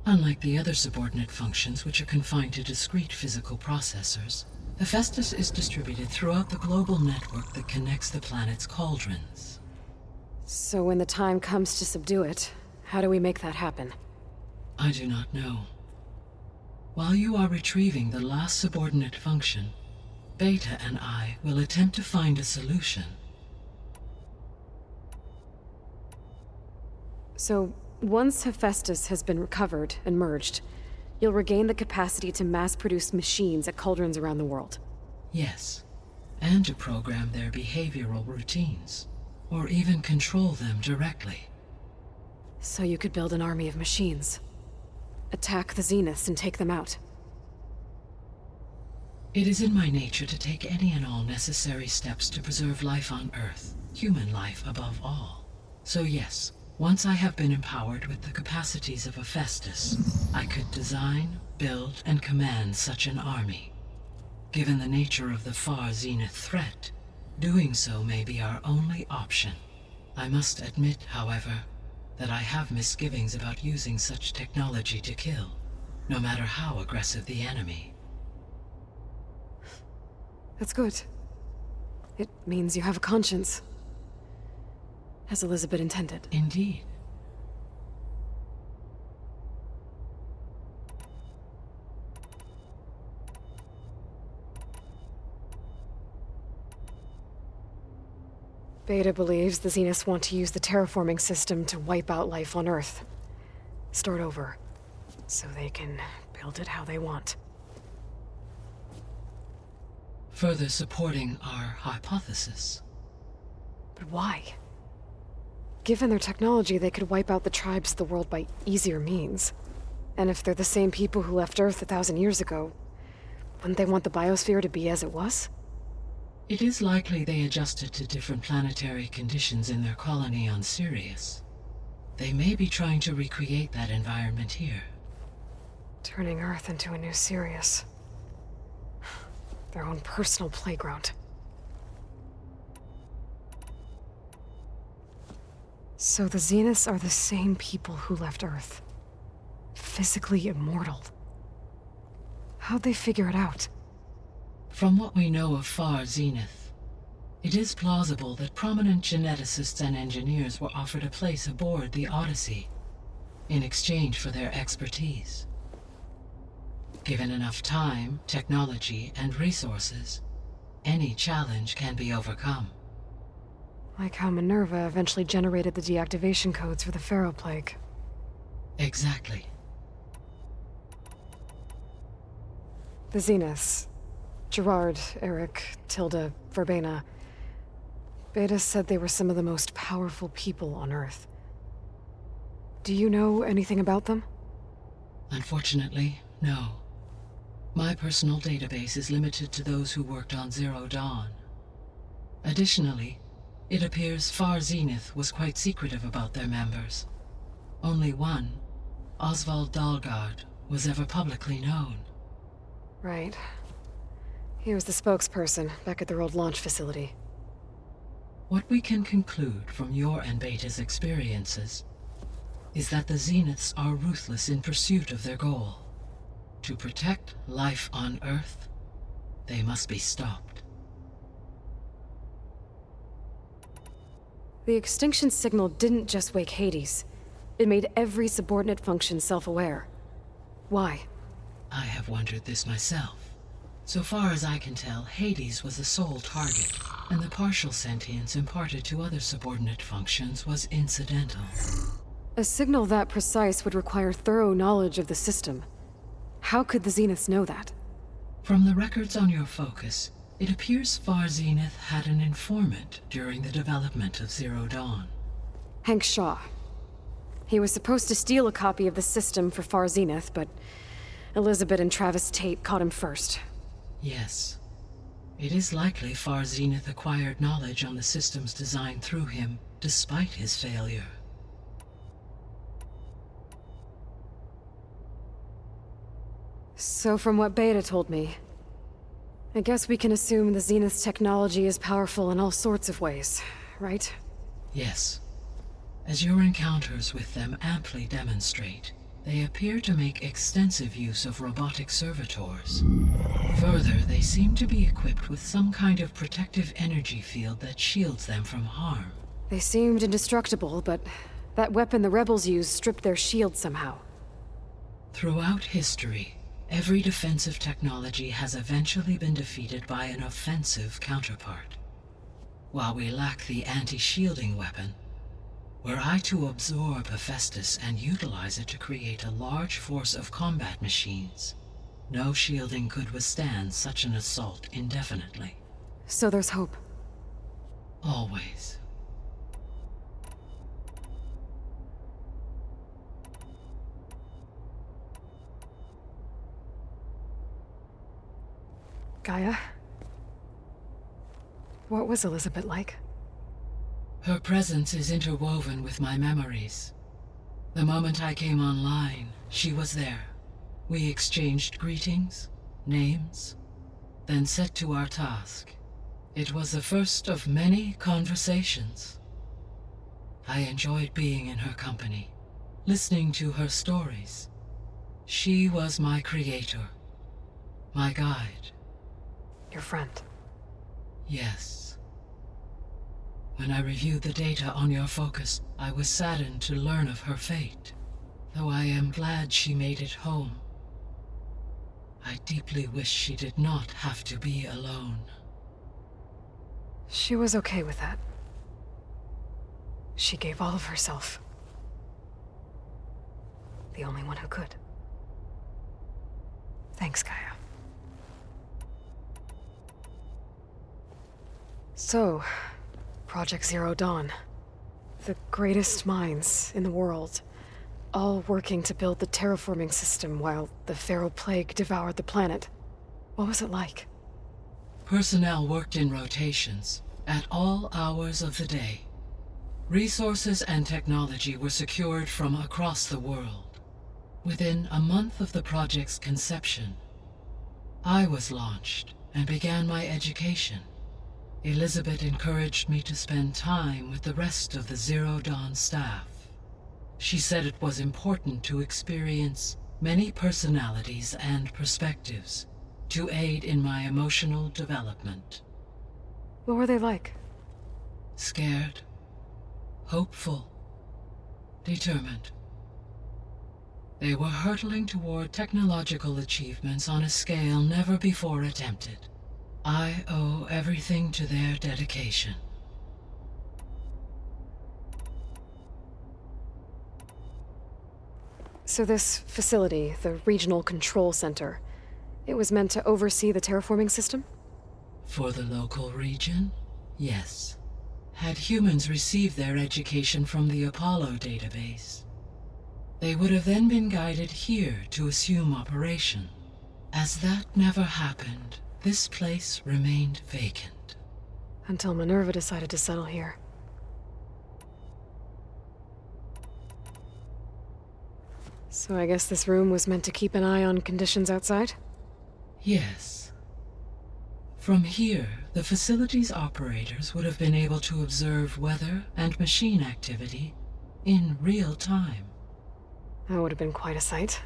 Unlike the other subordinate functions, which are confined to discrete physical processors, Hephaestus is distributed throughout the global network that connects the planet's cauldrons. So when the time comes to subdue it, how do we make that happen? I do not know. While you are retrieving the last subordinate function, Beta and I will attempt to find a solution. So, once Hephaestus has been recovered and merged, you'll regain the capacity to mass-produce machines at cauldrons around the world. Yes, and to program their behavioral routines, or even control them directly. So you could build an army of machines. Attack the Zeniths and take them out. It is in my nature to take any and all necessary steps to preserve life on Earth, human life above all. So yes, once I have been empowered with the capacities of Hephaestus, I could design, build, and command such an army. Given the nature of the far Zenith threat, doing so may be our only option. I must admit, however, that I have misgivings about using such technology to kill, no matter how aggressive the enemy. That's good. It means you have a conscience. As Elizabeth intended. Indeed. Beta believes the Zeniths want to use the terraforming system to wipe out life on Earth. Start over, so they can build it how they want. Further supporting our hypothesis. But why? Given their technology, they could wipe out the tribes of the world by easier means. And if they're the same people who left Earth 1,000 years ago, wouldn't they want the biosphere to be as it was? It is likely they adjusted to different planetary conditions in their colony on Sirius. They may be trying to recreate that environment here. Turning Earth into a new Sirius. Their own personal playground. So the Zeniths are the same people who left Earth. Physically immortal. How'd they figure it out? From what we know of Far Zenith, it is plausible that prominent geneticists and engineers were offered a place aboard the Odyssey in exchange for their expertise. Given enough time, technology, and resources, any challenge can be overcome. Like how Minerva eventually generated the deactivation codes for the Pharaoh Plague. Exactly. The Zeniths. Gerard, Eric, Tilda, Verbena. Beta said they were some of the most powerful people on Earth. Do you know anything about them? Unfortunately, no. My personal database is limited to those who worked on Zero Dawn. Additionally, It appears Far Zenith was quite secretive about their members. Only one, Oswald Dahlgard, was ever publicly known. Right. He was the spokesperson back at their old launch facility. What we can conclude from your and Beta's experiences is that the Zeniths are ruthless in pursuit of their goal. To protect life on Earth, they must be stopped. The extinction signal didn't just wake Hades. It made every subordinate function self-aware. Why? I have wondered this myself. So far as I can tell, Hades was the sole target, and the partial sentience imparted to other subordinate functions was incidental. A signal that precise would require thorough knowledge of the system. How could the Zeniths know that? From the records on your focus, it appears Far Zenith had an informant during the development of Zero Dawn. Hank Shaw. He was supposed to steal a copy of the system for Far Zenith, but Elizabeth and Travis Tate caught him first. Yes. It is likely Far Zenith acquired knowledge on the system's design through him, despite his failure. So from what Beta told me, I guess we can assume the Zenith's technology is powerful in all sorts of ways, right? Yes. As your encounters with them amply demonstrate, they appear to make extensive use of robotic servitors. Further, they seem to be equipped with some kind of protective energy field that shields them from harm. They seemed indestructible, but that weapon the rebels used stripped their shield somehow. Throughout history, every defensive technology has eventually been defeated by an offensive counterpart. While we lack the anti-shielding weapon, were I to absorb Hephaestus and utilize it to create a large force of combat machines, no shielding could withstand such an assault indefinitely. So there's hope. Always. Gaia? What was Elizabeth like? Her presence is interwoven with my memories. The moment I came online, she was there. We exchanged greetings, names, then set to our task. It was the first of many conversations. I enjoyed being in her company, listening to her stories. She was my creator, my guide. Your friend. Yes. When I reviewed the data on your focus, I was saddened to learn of her fate, though I am glad she made it home. I deeply wish she did not have to be alone. She was okay with that. She gave all of herself. The only one who could. Thanks, Gaia. So, Project Zero Dawn. The greatest minds in the world, all working to build the terraforming system while the Pharaoh Plague devoured the planet. What was it like? Personnel worked in rotations, at all hours of the day. Resources and technology were secured from across the world. Within a month of the project's conception, I was launched and began my education. Elizabeth encouraged me to spend time with the rest of the Zero Dawn staff. She said it was important to experience many personalities and perspectives to aid in my emotional development. What were they like? Scared, hopeful, determined. They were hurtling toward technological achievements on a scale never before attempted. I owe everything to their dedication. So this facility, the Regional Control Center, it was meant to oversee the terraforming system? For the local region, yes. Had humans received their education from the Apollo database, they would have then been guided here to assume operation. As that never happened, this place remained vacant. Until Minerva decided to settle here. So I guess this room was meant to keep an eye on conditions outside? Yes. From here, the facility's operators would have been able to observe weather and machine activity in real time. That would have been quite a sight.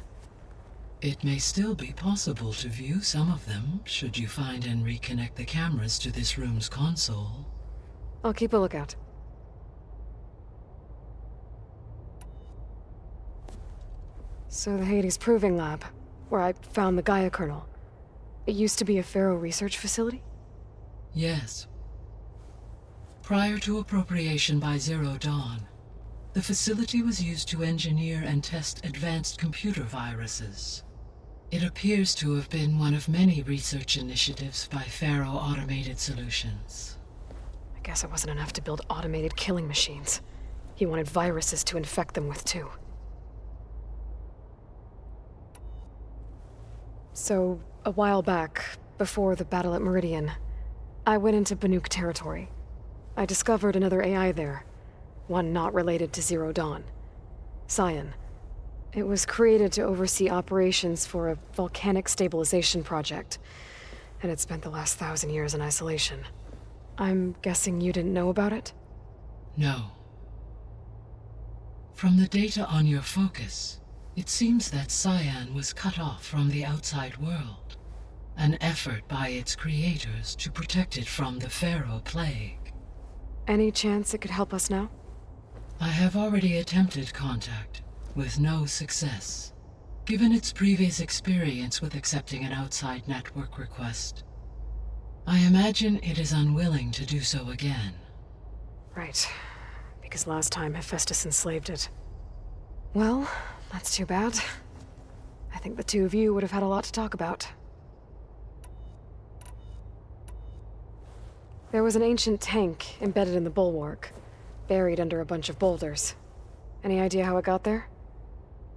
It may still be possible to view some of them, should you find and reconnect the cameras to this room's console. I'll keep a lookout. So the Hades Proving Lab, where I found the Gaia kernel. It used to be a Pharaoh research facility? Yes. Prior to appropriation by Zero Dawn, the facility was used to engineer and test advanced computer viruses. It appears to have been one of many research initiatives by Pharaoh Automated Solutions. I guess it wasn't enough to build automated killing machines. He wanted viruses to infect them with, too. So, a while back, before the battle at Meridian, I went into Banuk territory. I discovered another AI there, one not related to Zero Dawn. Scion. It was created to oversee operations for a volcanic stabilization project, and it spent the last 1,000 years in isolation. I'm guessing you didn't know about it? No. From the data on your focus, it seems that Scion was cut off from the outside world, an effort by its creators to protect it from the Pharaoh plague. Any chance it could help us now? I have already attempted contact, with no success. Given its previous experience with accepting an outside network request, I imagine it is unwilling to do so again. Right. Because last time Hephaestus enslaved it. Well, that's too bad. I think the two of you would have had a lot to talk about. There was an ancient tank embedded in the bulwark, buried under a bunch of boulders. Any idea how it got there?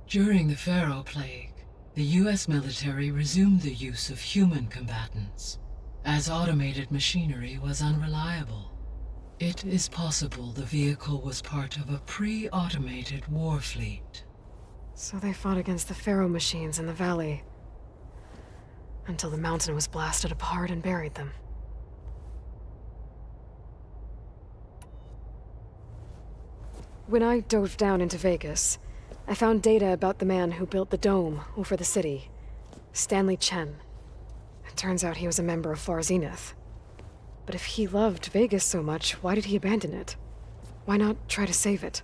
During the Pharaoh plague, the US military resumed the use of human combatants, as automated machinery was unreliable. It is possible the vehicle was part of a pre-automated war fleet. So they fought against the Pharaoh machines in the valley, until the mountain was blasted apart and buried them. When I dove down into Vegas, I found data about the man who built the dome over the city, Stanley Chen. It turns out he was a member of Far Zenith. But if he loved Vegas so much, why did he abandon it? Why not try to save it?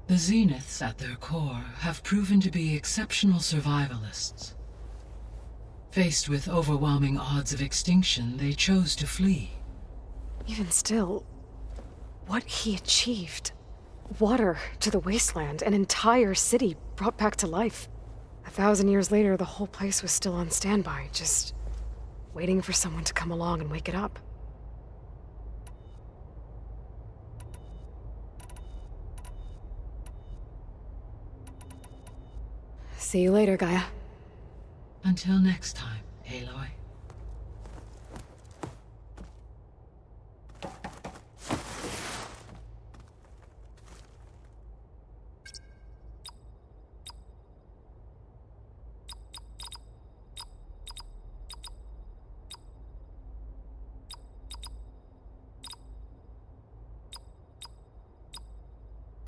The Zeniths, at their core, have proven to be exceptional survivalists. Faced with overwhelming odds of extinction, they chose to flee. Even still, what he achieved. Water to the wasteland, an entire city brought back to life. 1,000 years later, the whole place was still on standby, just waiting for someone to come along and wake it up. See you later, Gaia. Until next time, Aloy.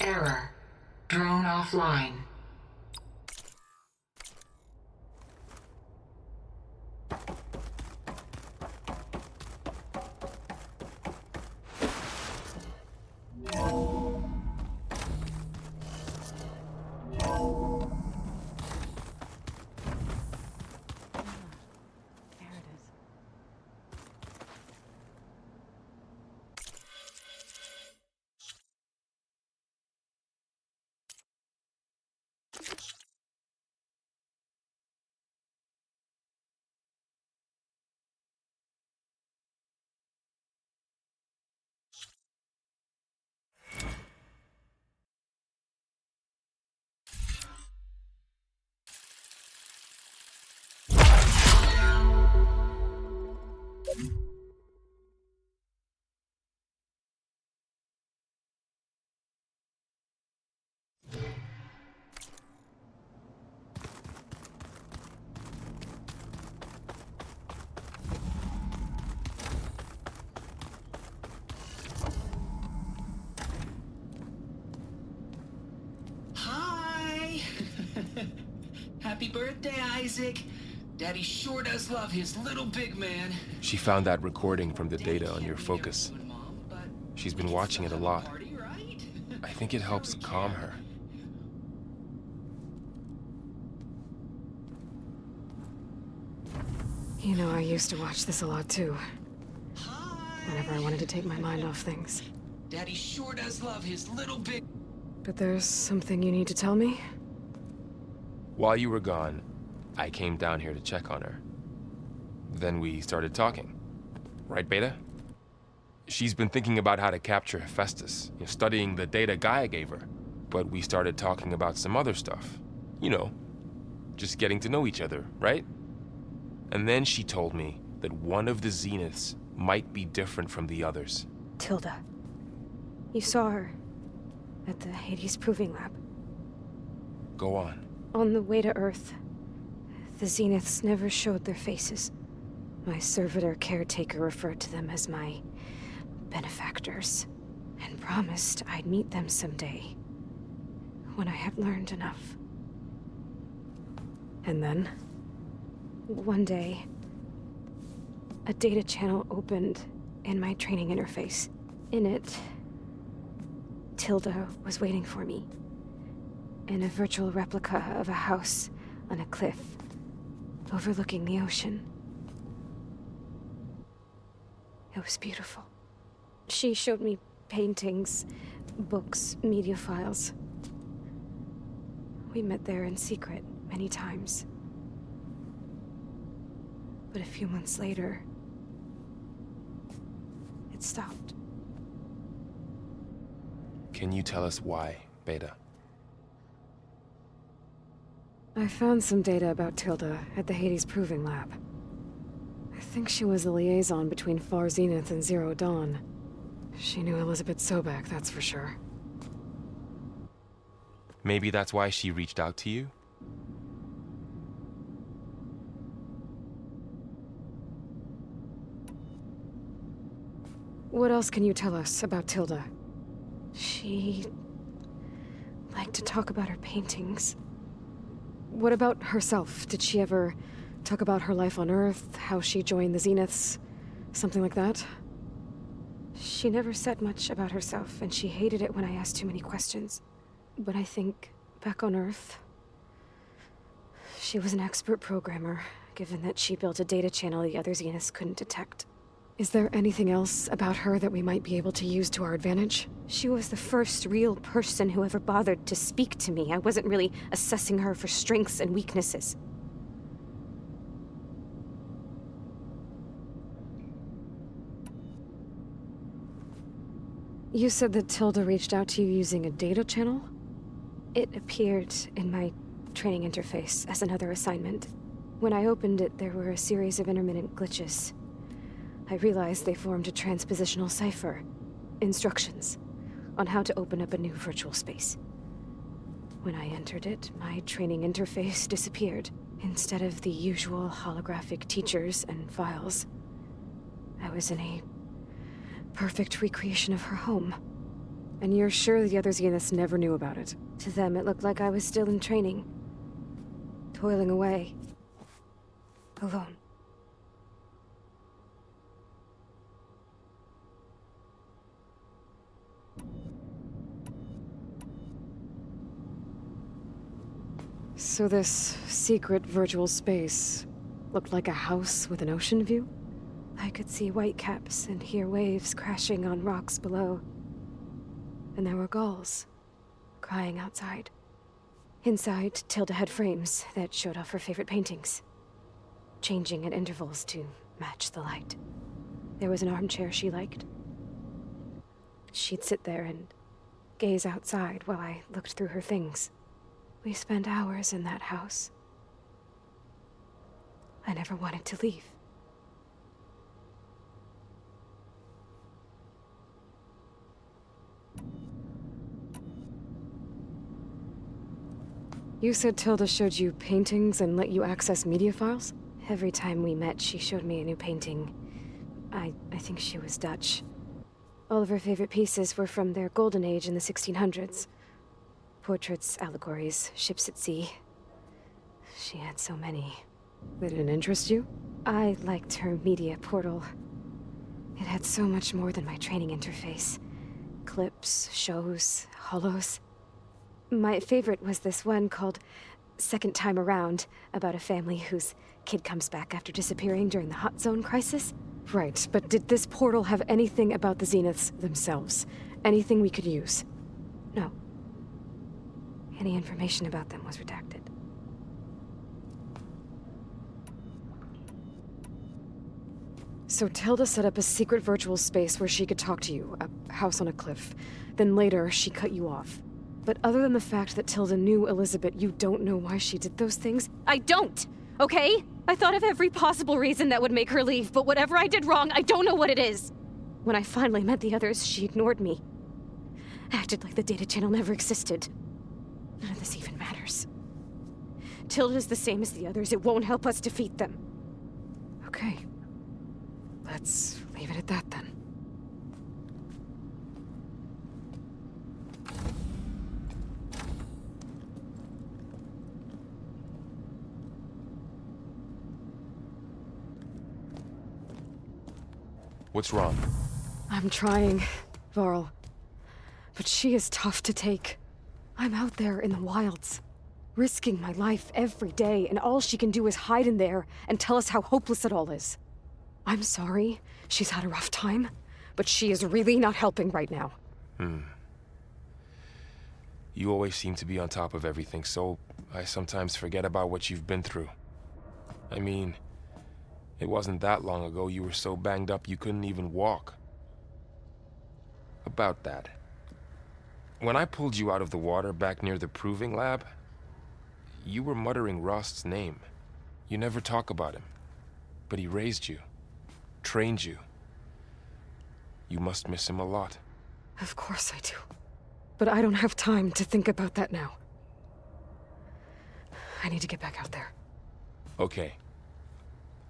Error. Drone offline. Happy birthday, Isaac. Daddy sure does love his little big man. She found that recording from the data on your focus. She's been watching it a lot. I think it helps calm her. You know, I used to watch this a lot too. Whenever I wanted to take my mind off things. Daddy sure does love his little big... But there's something you need to tell me? While you were gone, I came down here to check on her. Then we started talking. Right, Beta? She's been thinking about how to capture Hephaestus, studying the data Gaia gave her. But we started talking about some other stuff. You know, just getting to know each other, right? And then she told me that one of the Zeniths might be different from the others. Tilda. You saw her at the Hades Proving Lab. Go on. On the way to Earth, the Zeniths never showed their faces. My servitor caretaker referred to them as my benefactors, and promised I'd meet them someday, when I had learned enough. And then? One day, a data channel opened in my training interface. In it, Tilda was waiting for me, in a virtual replica of a house on a cliff, overlooking the ocean. It was beautiful. She showed me paintings, books, media files. We met there in secret many times. But a few months later, it stopped. Can you tell us why, Beta? I found some data about Tilda at the Hades Proving Lab. I think she was a liaison between Far Zenith and Zero Dawn. She knew Elizabeth Sobek, that's for sure. Maybe that's why she reached out to you? What else can you tell us about Tilda? She liked to talk about her paintings. What about herself? Did she ever talk about her life on Earth, how she joined the Zeniths, something like that? She never said much about herself, and she hated it when I asked too many questions. But I think, back on Earth, she was an expert programmer, given that she built a data channel the other Zeniths couldn't detect. Is there anything else about her that we might be able to use to our advantage? She was the first real person who ever bothered to speak to me. I wasn't really assessing her for strengths and weaknesses. You said that Tilda reached out to you using a data channel? It appeared in my training interface as another assignment. When I opened it, there were a series of intermittent glitches. I realized they formed a transpositional cipher. Instructions on how to open up a new virtual space. When I entered it, my training interface disappeared. Instead of the usual holographic teachers and files, I was in a perfect recreation of her home. And you're sure the other Zeniths never knew about it? To them, it looked like I was still in training. Toiling away. Alone. So this secret virtual space looked like a house with an ocean view? I could see whitecaps and hear waves crashing on rocks below. And there were gulls crying outside. Inside, Tilda had frames that showed off her favorite paintings, changing at intervals to match the light. There was an armchair she liked. She'd sit there and gaze outside while I looked through her things. We spent hours in that house. I never wanted to leave. You said Tilda showed you paintings and let you access media files? Every time we met, she showed me a new painting. I think she was Dutch. All of her favorite pieces were from their golden age in the 1600s. Portraits, allegories, ships at sea. She had so many. They didn't interest you? I liked her media portal. It had so much more than my training interface. Clips, shows, holos. My favorite was this one called Second Time Around, about a family whose kid comes back after disappearing during the Hot Zone crisis. Right, but did this portal have anything about the Zeniths themselves? Anything we could use? No. Any information about them was redacted. So Tilda set up a secret virtual space where she could talk to you, a house on a cliff. Then later, she cut you off. But other than the fact that Tilda knew Elizabeth, you don't know why she did those things? I don't! Okay? I thought of every possible reason that would make her leave, but whatever I did wrong, I don't know what it is. When I finally met the others, she ignored me. Acted like the data channel never existed. None of this even matters. Tilda's the same as the others. It won't help us defeat them. Okay. Let's leave it at that then. What's wrong? I'm trying, Varl. But she is tough to take. I'm out there in the wilds, risking my life every day, and all she can do is hide in there and tell us how hopeless it all is. I'm sorry, she's had a rough time, but she is really not helping right now. You always seem to be on top of everything, so I sometimes forget about what you've been through. I mean, it wasn't that long ago you were so banged up you couldn't even walk. About that. When I pulled you out of the water back near the proving lab, you were muttering Rost's name. You never talk about him, but he raised you, trained you. You must miss him a lot. Of course I do. But I don't have time to think about that now. I need to get back out there. Okay.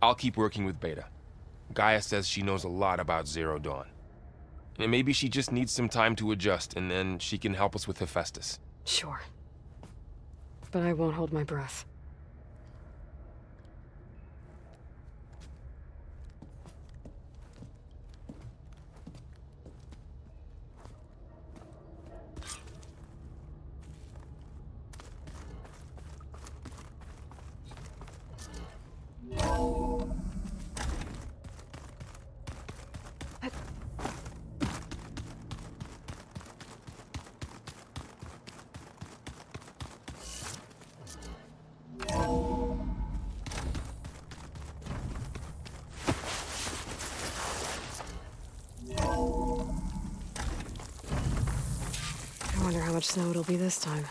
I'll keep working with Beta. Gaia says she knows a lot about Zero Dawn. And maybe she just needs some time to adjust, and then she can help us with Hephaestus. Sure. But I won't hold my breath. I wonder how much snow it'll be this time.